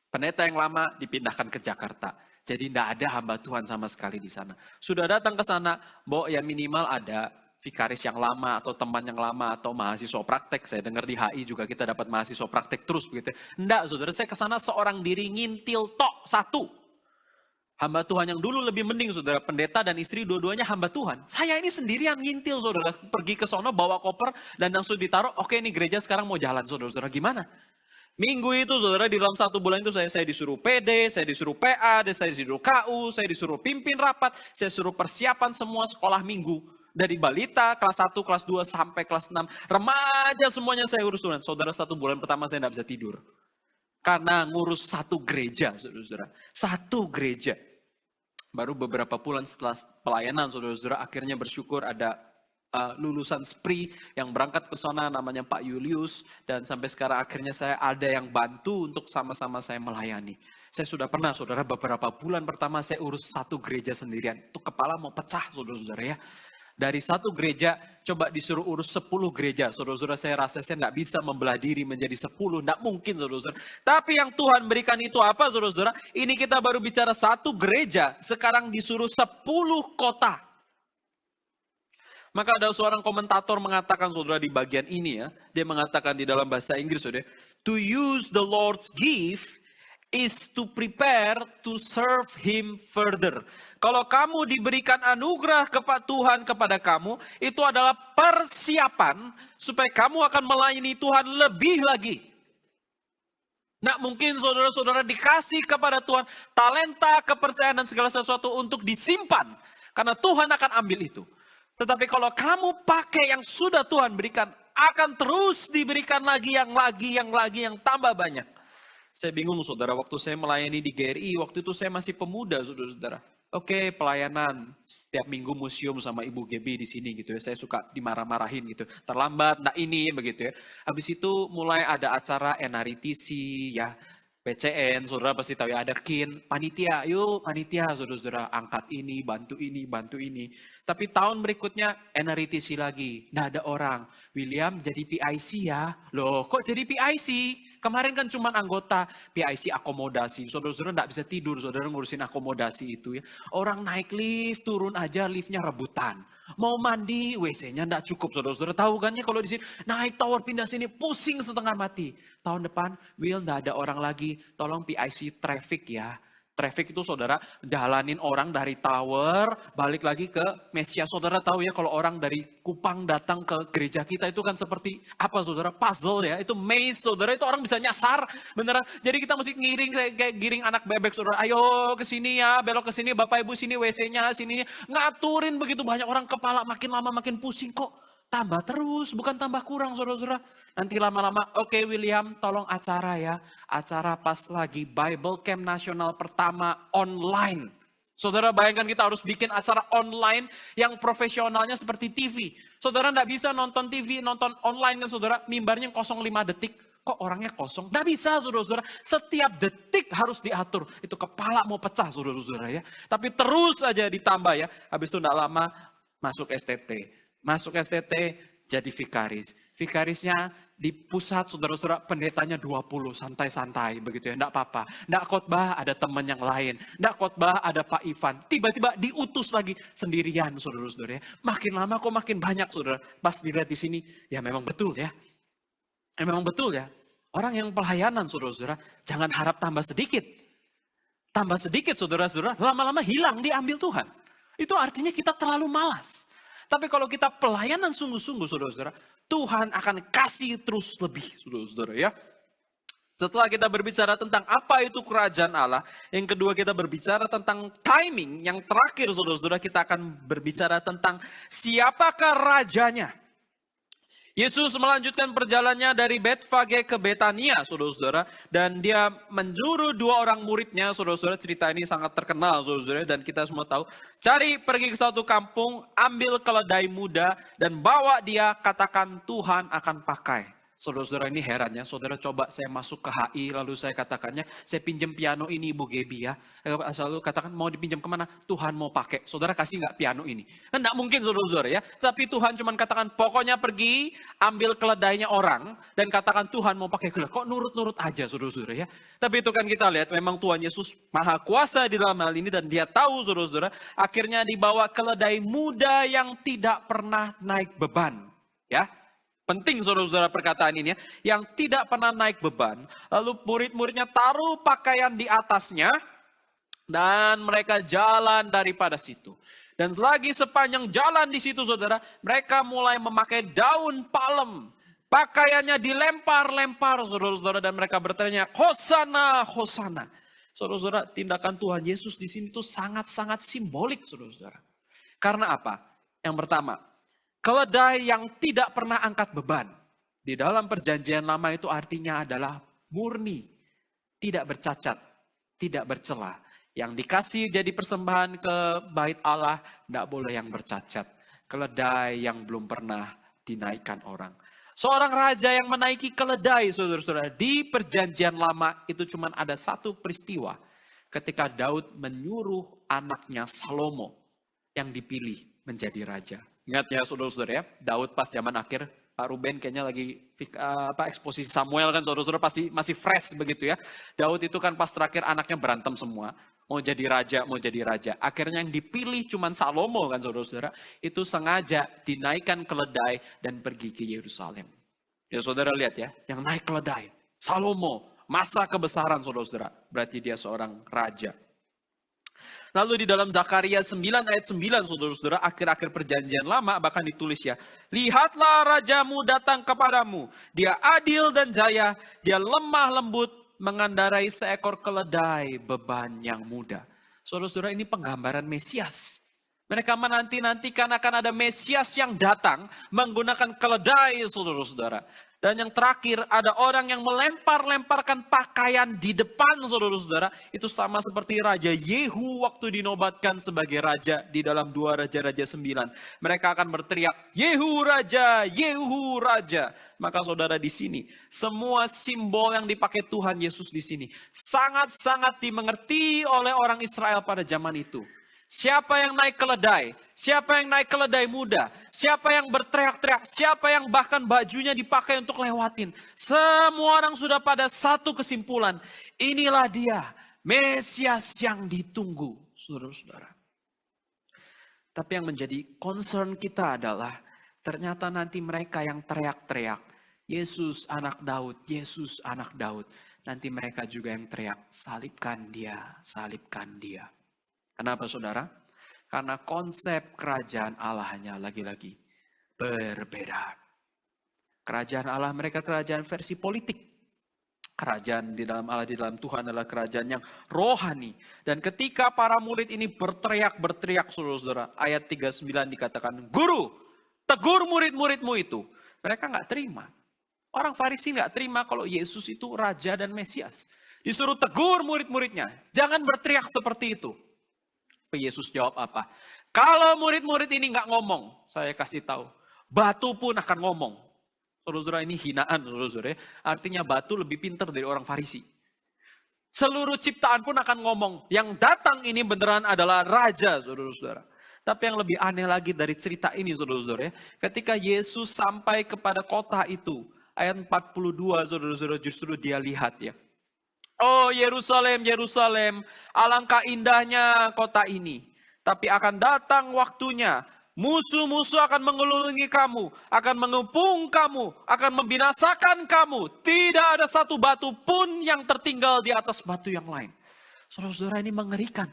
Pendeta yang lama dipindahkan ke Jakarta. Jadi tidak ada hamba Tuhan sama sekali di sana. Sudah datang ke sana, ya minimal ada vikaris yang lama atau teman yang lama atau mahasiswa praktek. Saya dengar di HI juga kita dapat mahasiswa praktek terus begitu. Enggak, saudara, saya ke sana seorang diri ngintil tok satu. Hamba Tuhan yang dulu lebih mending, saudara, pendeta dan istri dua-duanya hamba Tuhan. Saya ini sendirian ngintil, saudara, pergi ke sono bawa koper dan langsung ditaruh. Oke, ini gereja sekarang mau jalan, saudara-saudara, gimana? Minggu itu, saudara, di dalam 1 bulan itu saya disuruh PD, saya disuruh PA, saya disuruh KU, saya disuruh pimpin rapat, saya suruh persiapan semua sekolah minggu. Dari balita, kelas 1, kelas 2, sampai kelas 6. Remaja semuanya saya urus, Tuhan. Saudara, 1 bulan pertama saya tidak bisa tidur. Karena ngurus satu gereja, saudara-saudara. Satu gereja. Baru beberapa bulan setelah pelayanan, saudara-saudara, akhirnya bersyukur ada lulusan SPRI yang berangkat ke sana namanya Pak Julius, dan sampai sekarang akhirnya saya ada yang bantu untuk sama-sama saya melayani. Saya sudah pernah, saudara, beberapa bulan pertama saya urus satu gereja sendirian. Itu kepala mau pecah, saudara-saudara ya. Dari satu gereja, coba disuruh urus 10 gereja. Saudara-saudara, saya rasa saya tidak bisa membelah diri menjadi 10. Tidak mungkin, saudara-saudara. Tapi yang Tuhan berikan itu apa, saudara-saudara? Ini kita baru bicara satu gereja, sekarang disuruh 10 kota. Maka ada seorang komentator mengatakan, saudara, di bagian ini ya, dia mengatakan di dalam bahasa Inggris, saudara, to use the Lord's gift is to prepare to serve Him further. Kalau kamu diberikan anugerah kepada Tuhan kepada kamu, itu adalah persiapan supaya kamu akan melayani Tuhan lebih lagi. Nah, mungkin saudara-saudara dikasih kepada Tuhan talenta, kepercayaan dan segala sesuatu untuk disimpan. Karena Tuhan akan ambil itu. Tetapi kalau kamu pakai yang sudah Tuhan berikan, akan terus diberikan lagi, yang tambah banyak. Saya bingung, saudara, waktu saya melayani di GRI, waktu itu saya masih pemuda, saudara-saudara. Oke, pelayanan setiap minggu museum sama Ibu Gebi di sini gitu ya. Saya suka dimarah-marahin gitu. Terlambat, nah ini begitu ya. Habis itu mulai ada acara NRITC ya. PCN, saudara pasti tahu ya, ada KIN, panitia, yuk panitia, saudara-saudara, angkat ini, bantu ini. Tapi tahun berikutnya NRITC lagi, nggak ada orang. William jadi PIC ya, loh kok jadi PIC? Kemarin kan cuma anggota PIC akomodasi, saudara-saudara nggak bisa tidur, saudara ngurusin akomodasi itu ya. Orang naik lift, turun aja liftnya rebutan. Mau mandi, WC-nya nggak cukup, saudara-saudara tahu kan ya, kalau di sini naik tower pindah sini pusing setengah mati. Tahun depan, Will nggak ada orang lagi, tolong PIC traffic ya. Traffic itu, saudara, jalanin orang dari tower, balik lagi ke Mesia. Saudara tahu ya, kalau orang dari Kupang datang ke gereja kita itu kan seperti apa, saudara? Puzzle ya, itu maze, saudara, itu orang bisa nyasar, beneran. Jadi kita mesti ngiring kayak giring anak bebek, saudara. Ayo ke sini ya, belok ke sini, Bapak Ibu sini, WC-nya sini. Ngaturin begitu banyak orang, kepala makin lama makin pusing kok. Tambah terus, bukan tambah kurang, saudara-saudara. Nanti lama-lama, oke William, tolong acara ya. Acara pas lagi Bible Camp Nasional pertama online. Saudara bayangkan kita harus bikin acara online yang profesionalnya seperti TV. Saudara enggak bisa nonton TV, nonton online kan, saudara, mimbarnya 05 detik. Kok orangnya kosong? Enggak bisa, saudara-saudara. Setiap detik harus diatur. Itu kepala mau pecah, saudara-saudara ya. Tapi terus aja ditambah ya. Habis itu enggak lama masuk STT. Masuk STT jadi vikaris. Vikarisnya di pusat, saudara-saudara, pendetanya 20, santai-santai begitu ya, enggak apa-apa. Enggak khotbah, ada teman yang lain. Enggak khotbah, ada Pak Ivan. Tiba-tiba diutus lagi sendirian, saudara-saudara ya. Makin lama kok makin banyak, saudara. Pas dilihat di sini, ya memang betul ya. Memang betul ya. Orang yang pelayanan, saudara-saudara, jangan harap tambah sedikit. Tambah sedikit, saudara-saudara, lama-lama hilang, diambil Tuhan. Itu artinya kita terlalu malas. Tapi kalau kita pelayanan sungguh-sungguh, saudara-saudara, Tuhan akan kasih terus lebih, saudara-saudara ya. Setelah kita berbicara tentang apa itu kerajaan Allah, yang kedua kita berbicara tentang timing, yang terakhir, saudara-saudara, kita akan berbicara tentang siapakah rajanya. Yesus melanjutkan perjalanannya dari Betfage ke Betania, saudara-saudara. Dan dia menyuruh 2 orang muridnya, saudara-saudara. Cerita ini sangat terkenal, saudara-saudara. Dan kita semua tahu. Pergi ke suatu kampung, ambil keledai muda, dan bawa dia, katakan Tuhan akan pakai. Saudara-saudara ini herannya, saudara coba saya masuk ke HI, lalu saya katakannya, saya pinjam piano ini Ibu Gebi ya. Selalu katakan mau dipinjam kemana? Tuhan mau pakai. Saudara kasih nggak piano ini? Kan nggak mungkin saudara-saudara ya. Tapi Tuhan cuma katakan, pokoknya pergi, ambil keledainya orang, dan katakan Tuhan mau pakai keledai. Kok nurut-nurut aja saudara-saudara ya. Tapi itu kan kita lihat, memang Tuhan Yesus maha kuasa di dalam hal ini, dan dia tahu saudara-saudara, akhirnya dibawa keledai muda yang tidak pernah naik beban. Ya. Penting saudara-saudara perkataan ini ya. Yang tidak pernah naik beban. Lalu murid-muridnya taruh pakaian di atasnya. Dan mereka jalan daripada situ. Dan lagi sepanjang jalan di situ saudara. Mereka mulai memakai daun palem. Pakaiannya dilempar-lempar saudara-saudara. Dan mereka bertanya, Hosana, Hosana. Saudara-saudara, tindakan Tuhan Yesus di sini tuh sangat-sangat simbolik saudara-saudara. Karena apa? Yang pertama, keledai yang tidak pernah angkat beban. Di dalam perjanjian lama itu artinya adalah murni. Tidak bercacat. Tidak bercela. Yang dikasih jadi persembahan ke bait Allah. Tidak boleh yang bercacat. Keledai yang belum pernah dinaikkan orang. Seorang raja yang menaiki keledai saudara-saudara. Di perjanjian lama itu cuma ada satu peristiwa. Ketika Daud menyuruh anaknya Salomo. Yang dipilih menjadi raja. Ingat ya saudara-saudara ya, Daud pas zaman akhir, Pak Ruben kayaknya lagi eksposisi Samuel kan saudara-saudara pasti masih fresh begitu ya. Daud itu kan pas terakhir anaknya berantem semua, mau jadi raja. Akhirnya yang dipilih cuma Salomo kan saudara-saudara, itu sengaja dinaikkan keledai dan pergi ke Yerusalem. Ya saudara lihat ya, yang naik keledai, Salomo, masa kebesaran saudara-saudara, berarti dia seorang raja. Lalu di dalam Zakaria 9 ayat 9 saudara-saudara, akhir-akhir perjanjian lama bahkan ditulis ya. Lihatlah rajamu datang kepadamu. Dia adil dan jaya. Dia lemah lembut mengendarai seekor keledai beban yang muda. Saudara-saudara, ini penggambaran Mesias. Mereka menanti-nantikan akan ada Mesias yang datang menggunakan keledai saudara-saudara. Dan yang terakhir, ada orang yang melempar-lemparkan pakaian di depan saudara-saudara. Itu sama seperti Raja Yehu waktu dinobatkan sebagai raja di dalam 2 Raja-Raja 9. Mereka akan berteriak, Yehu Raja, Yehu Raja. Maka saudara di sini, semua simbol yang dipakai Tuhan Yesus di sini, sangat-sangat dimengerti oleh orang Israel pada zaman itu. Siapa yang naik keledai? Siapa yang naik keledai muda? Siapa yang berteriak-teriak? Siapa yang bahkan bajunya dipakai untuk lewatin? Semua orang sudah pada satu kesimpulan. Inilah dia, Mesias yang ditunggu, saudara-saudara. Tapi yang menjadi concern kita adalah, ternyata nanti mereka yang teriak-teriak, Yesus anak Daud, Yesus anak Daud. Nanti mereka juga yang teriak, salibkan dia, salibkan dia. Kenapa saudara? Karena konsep kerajaan Allah hanya lagi-lagi berbeda. Kerajaan Allah mereka kerajaan versi politik. Kerajaan di dalam Allah, di dalam Tuhan adalah kerajaan yang rohani. Dan ketika para murid ini berteriak saudara-saudara. Ayat 39 dikatakan, Guru, tegur murid-muridmu itu. Mereka nggak terima. Orang Farisi nggak terima kalau Yesus itu Raja dan Mesias. Disuruh tegur murid-muridnya. Jangan berteriak seperti itu. Yesus jawab apa? Kalau murid-murid ini nggak ngomong, saya kasih tahu, batu pun akan ngomong. Saudara-saudara, ini hinaan, saudara-saudara. Artinya batu lebih pintar dari orang Farisi. Seluruh ciptaan pun akan ngomong. Yang datang ini beneran adalah raja, saudara-saudara. Tapi yang lebih aneh lagi dari cerita ini, saudara-saudara, ketika Yesus sampai kepada kota itu, ayat 42, saudara-saudara, justru dia lihat ya. Oh Yerusalem, Yerusalem, alangkah indahnya kota ini. Tapi akan datang waktunya, musuh-musuh akan mengelulungi kamu, akan mengepung kamu, akan membinasakan kamu. Tidak ada satu batu pun yang tertinggal di atas batu yang lain. Saudara-saudara, ini mengerikan.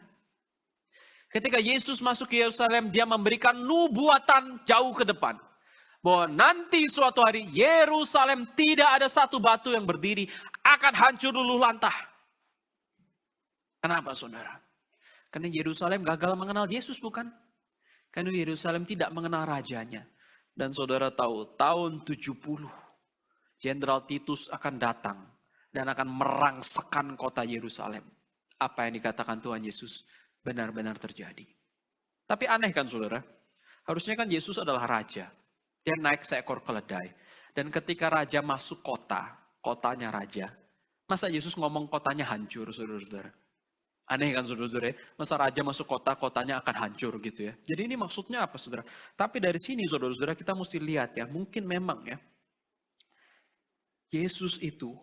Ketika Yesus masuk ke Yerusalem, dia memberikan nubuatan jauh ke depan. Bahwa nanti suatu hari Yerusalem tidak ada satu batu yang berdiri, akan hancur luluh lantah. Kenapa saudara? Karena Yerusalem gagal mengenal Yesus bukan? Karena Yerusalem tidak mengenal rajanya. Dan saudara tahu tahun 70 Jenderal Titus akan datang dan akan merangsakkan kota Yerusalem. Apa yang dikatakan Tuhan Yesus benar-benar terjadi. Tapi aneh kan saudara? Harusnya kan Yesus adalah raja. Dia naik seekor keledai. Dan ketika raja masuk kota, kotanya raja, masa Yesus ngomong kotanya hancur, saudara-saudara? Aneh kan saudara-saudara? Masa raja masuk kota, kotanya akan hancur gitu ya. Jadi ini maksudnya apa saudara? Tapi dari sini saudara-saudara kita mesti lihat ya, mungkin memang ya, Yesus itu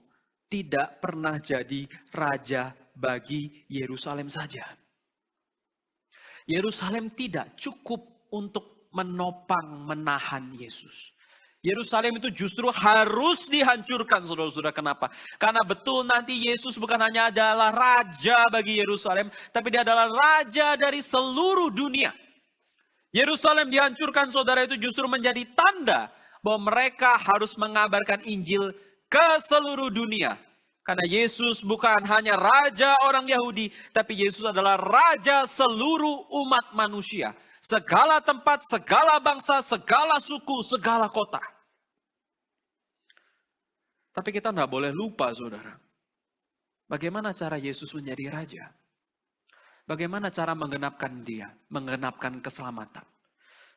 tidak pernah jadi raja bagi Yerusalem saja. Yerusalem tidak cukup untuk menopang, menahan Yesus. Yerusalem itu justru harus dihancurkan, saudara-saudara. Kenapa? Karena betul nanti Yesus bukan hanya adalah raja bagi Yerusalem, tapi dia adalah raja dari seluruh dunia. Yerusalem dihancurkan, saudara, itu justru menjadi tanda bahwa mereka harus mengabarkan Injil ke seluruh dunia. Karena Yesus bukan hanya raja orang Yahudi, tapi Yesus adalah raja seluruh umat manusia. Segala tempat, segala bangsa, segala suku, segala kota. Tapi kita tidak boleh lupa, saudara. Bagaimana cara Yesus menjadi raja? Bagaimana cara menggenapkan dia, menggenapkan keselamatan?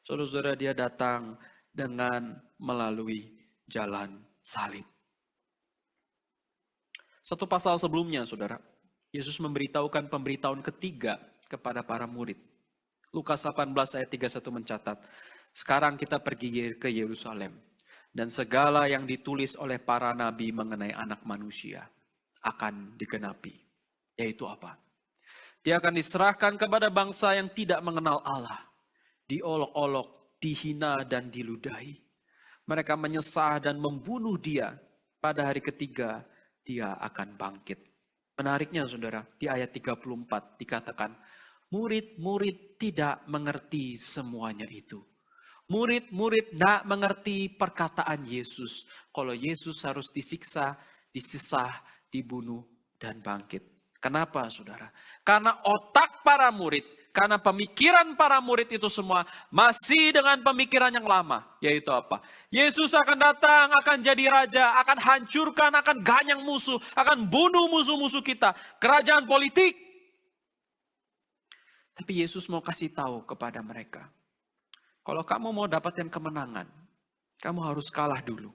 Saudara-saudara, dia datang dengan melalui jalan salib. Satu pasal sebelumnya, saudara, Yesus memberitahukan pemberitahuan ketiga kepada para murid. Lukas 18 ayat 31 mencatat, sekarang kita pergi ke Yerusalem, dan segala yang ditulis oleh para nabi mengenai anak manusia akan digenapi. Yaitu apa? Dia akan diserahkan kepada bangsa yang tidak mengenal Allah. Diolok-olok, dihina dan diludahi. Mereka menyesah dan membunuh dia. Pada hari ketiga, dia akan bangkit. Menariknya saudara, di ayat 34 dikatakan, murid-murid tidak mengerti semuanya itu. Murid-murid tidak mengerti perkataan Yesus. Kalau Yesus harus disiksa, disesah, dibunuh, dan bangkit. Kenapa saudara? Karena otak para murid, karena pemikiran para murid itu semua masih dengan pemikiran yang lama. Yaitu apa? Yesus akan datang, akan jadi raja, akan hancurkan, akan ganyang musuh, akan bunuh musuh-musuh kita. Kerajaan politik. Tapi Yesus mau kasih tahu kepada mereka. Kalau kamu mau dapatkan kemenangan, kamu harus kalah dulu.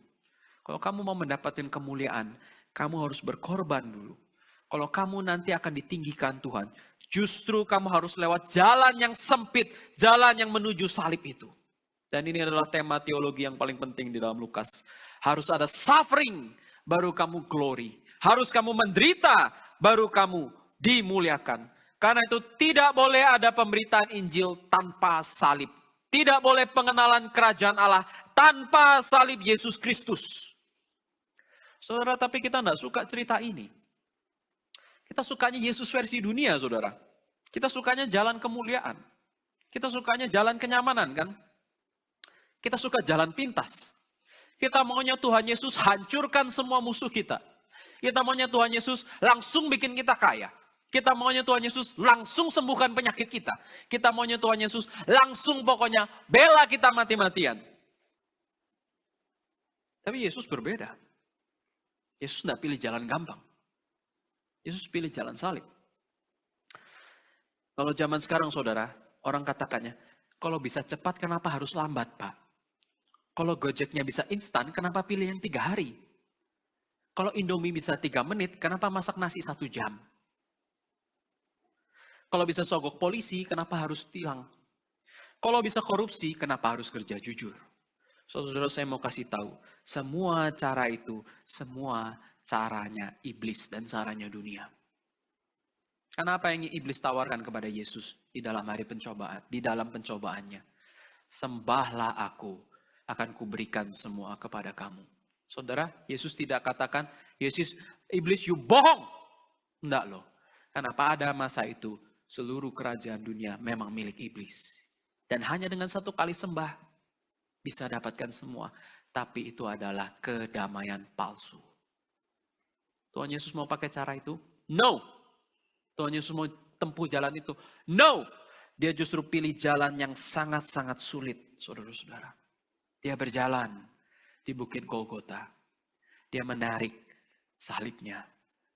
Kalau kamu mau mendapatkan kemuliaan, kamu harus berkorban dulu. Kalau kamu nanti akan ditinggikan Tuhan, justru kamu harus lewat jalan yang sempit, jalan yang menuju salib itu. Dan ini adalah tema teologi yang paling penting di dalam Lukas. Harus ada suffering, baru kamu glory. Harus kamu menderita, baru kamu dimuliakan. Karena itu tidak boleh ada pemberitaan Injil tanpa salib. Tidak boleh pengenalan kerajaan Allah tanpa salib Yesus Kristus. Saudara, tapi kita tidak suka cerita ini. Kita sukanya Yesus versi dunia, saudara. Kita sukanya jalan kemuliaan. Kita sukanya jalan kenyamanan, kan? Kita suka jalan pintas. Kita maunya Tuhan Yesus hancurkan semua musuh kita. Kita maunya Tuhan Yesus langsung bikin kita kaya. Kita maunya Tuhan Yesus langsung sembuhkan penyakit kita. Kita maunya Tuhan Yesus langsung pokoknya bela kita mati-matian. Tapi Yesus berbeda. Yesus tidak pilih jalan gampang. Yesus pilih jalan salib. Kalau zaman sekarang saudara, orang katakannya, kalau bisa cepat kenapa harus lambat Pak? Kalau Gojeknya bisa instan, kenapa pilih yang 3 hari? Kalau Indomie bisa 3 menit, kenapa masak nasi 1 jam? Kalau bisa sogok polisi, kenapa harus tilang? Kalau bisa korupsi, kenapa harus kerja jujur? Saudara, saya mau kasih tahu, semua cara itu, semua caranya iblis dan caranya dunia. Karena apa yang iblis tawarkan kepada Yesus di dalam hari pencobaan, di dalam pencobaannya? Sembahlah aku, akan kuberikan semua kepada kamu. Saudara, Yesus tidak katakan, Yesus, iblis you bohong. Enggak loh. Karena pada masa itu, seluruh kerajaan dunia memang milik iblis. Dan hanya dengan 1 kali sembah, bisa dapatkan semua. Tapi itu adalah kedamaian palsu. Tuhan Yesus mau pakai cara itu? No. Tuhan Yesus mau tempuh jalan itu? No. Dia justru pilih jalan yang sangat-sangat sulit, saudara-saudara. Dia berjalan di Bukit Golgota. Dia menarik salibnya.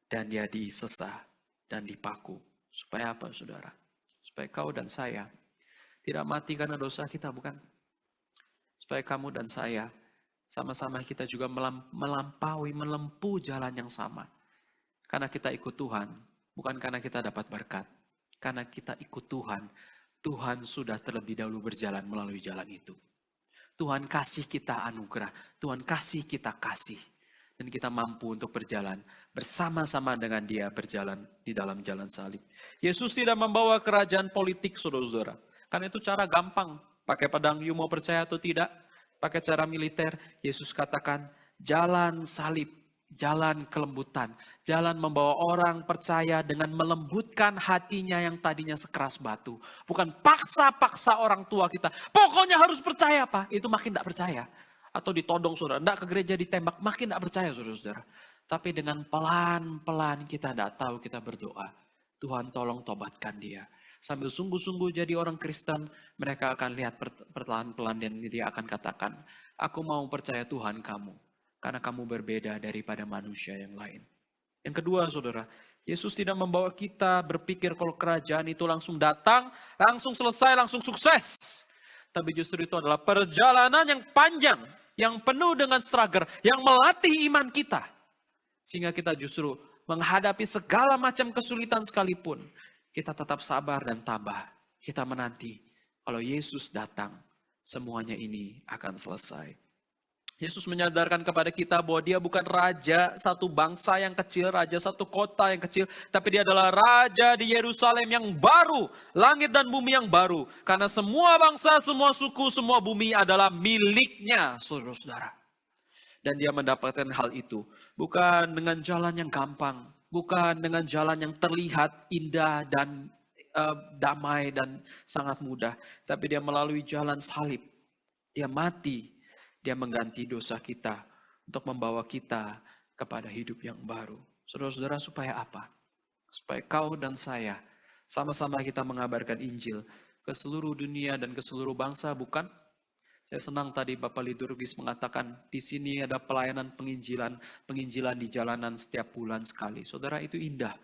Dan dia disesah dan dipaku. Supaya apa, saudara? Supaya kau dan saya tidak mati karena dosa kita, bukan? Supaya kamu dan saya sama-sama kita juga menempuh jalan yang sama. Karena kita ikut Tuhan, bukan karena kita dapat berkat. Karena kita ikut Tuhan, Tuhan sudah terlebih dahulu berjalan melalui jalan itu. Tuhan kasih kita anugerah, Tuhan kasih kita kasih. Dan kita mampu untuk berjalan bersama-sama dengan Dia berjalan di dalam jalan salib. Yesus tidak membawa kerajaan politik, saudara-saudara. Karena itu cara gampang. Pakai pedang, you mau percaya atau tidak? Pakai cara militer, Yesus katakan, jalan salib, jalan kelembutan. Jalan membawa orang percaya dengan melembutkan hatinya yang tadinya sekeras batu. Bukan paksa-paksa orang tua kita. Pokoknya harus percaya, Pak. Itu makin tidak percaya. Atau ditodong, saudara. Tidak ke gereja ditembak, makin tidak percaya, saudara-saudara. Tapi dengan pelan-pelan kita tidak tahu, kita berdoa. Tuhan tolong tobatkan dia. Sambil sungguh-sungguh jadi orang Kristen, mereka akan lihat perlahan-pelan dan dia akan katakan, aku mau percaya Tuhan kamu. Karena kamu berbeda daripada manusia yang lain. Yang kedua, saudara, Yesus tidak membawa kita berpikir kalau kerajaan itu langsung datang, langsung selesai, langsung sukses. Tapi justru itu adalah perjalanan yang panjang, yang penuh dengan struggle, yang melatih iman kita. Sehingga kita justru menghadapi segala macam kesulitan sekalipun, kita tetap sabar dan tabah. Kita menanti, kalau Yesus datang, semuanya ini akan selesai. Yesus menyadarkan kepada kita bahwa dia bukan raja satu bangsa yang kecil, raja satu kota yang kecil, tapi dia adalah raja di Yerusalem yang baru, langit dan bumi yang baru. Karena semua bangsa, semua suku, semua bumi adalah miliknya, saudara-saudara. Dan dia mendapatkan hal itu bukan dengan jalan yang gampang, bukan dengan jalan yang terlihat indah dan damai dan sangat mudah, tapi dia melalui jalan salib. Dia mati. Dia mengganti dosa kita untuk membawa kita kepada hidup yang baru. Saudara-saudara, supaya apa? Supaya kau dan saya sama-sama kita mengabarkan Injil ke seluruh dunia dan ke seluruh bangsa, bukan? Saya senang tadi Bapak Liturgis mengatakan di sini ada pelayanan penginjilan di jalanan setiap bulan sekali. Saudara, itu indah.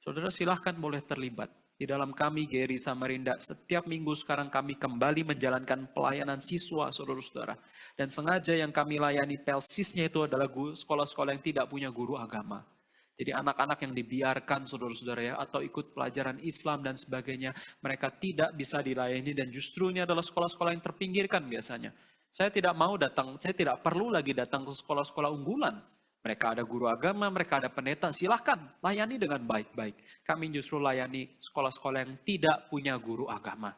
Saudara silahkan boleh terlibat. Di dalam kami, Geri Samarinda, setiap minggu sekarang kami kembali menjalankan pelayanan siswa, saudara-saudara. Dan sengaja yang kami layani pelsisnya itu adalah sekolah-sekolah yang tidak punya guru agama. Jadi anak-anak yang dibiarkan, saudara-saudara ya, atau ikut pelajaran Islam dan sebagainya, mereka tidak bisa dilayani dan justru ini adalah sekolah-sekolah yang terpinggirkan biasanya. Saya tidak mau datang, saya tidak perlu lagi datang ke sekolah-sekolah unggulan. Mereka ada guru agama, mereka ada pendeta, silahkan layani dengan baik-baik. Kami justru layani sekolah-sekolah yang tidak punya guru agama.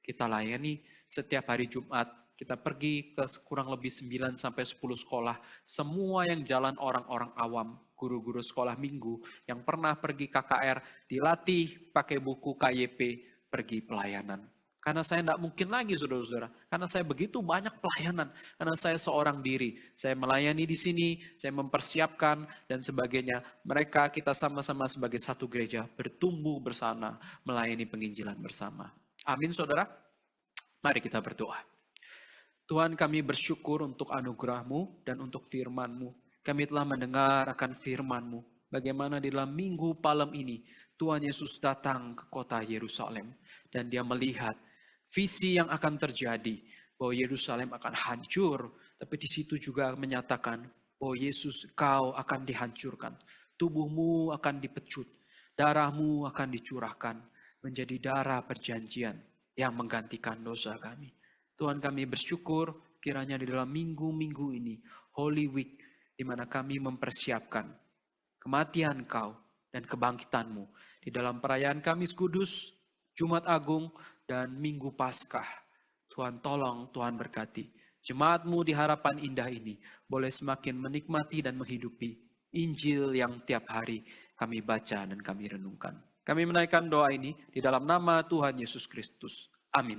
Kita layani setiap hari Jumat, kita pergi ke kurang lebih 9-10 sekolah. Semua yang jalan orang-orang awam, guru-guru sekolah minggu, yang pernah pergi KKR, dilatih pakai buku KYP, pergi pelayanan. Karena saya tidak mungkin lagi, saudara-saudara. Karena saya begitu banyak pelayanan. Karena saya seorang diri. Saya melayani di sini, saya mempersiapkan, dan sebagainya. Mereka, kita sama-sama sebagai satu gereja, bertumbuh bersama, melayani penginjilan bersama. Amin, saudara. Mari kita berdoa. Tuhan, kami bersyukur untuk anugerah-Mu dan untuk firman-Mu. Kami telah mendengar akan firman-Mu. Bagaimana di dalam minggu Palem ini, Tuhan Yesus datang ke kota Yerusalem. Dan dia melihat visi yang akan terjadi, bahwa Yerusalem akan hancur, tapi di situ juga menyatakan bahwa Yesus, kau akan dihancurkan, tubuhmu akan dipecut, darahmu akan dicurahkan, menjadi darah perjanjian yang menggantikan dosa kami. Tuhan, kami bersyukur kiranya di dalam minggu-minggu ini, Holy Week, di mana kami mempersiapkan kematian kau dan kebangkitanmu, di dalam perayaan Kamis Kudus, Jumat Agung, dan Minggu Paskah. Tuhan tolong, Tuhan berkati. Jemaat-Mu di harapan indah ini boleh semakin menikmati dan menghidupi Injil yang tiap hari kami baca dan kami renungkan. Kami menaikkan doa ini di dalam nama Tuhan Yesus Kristus. Amin.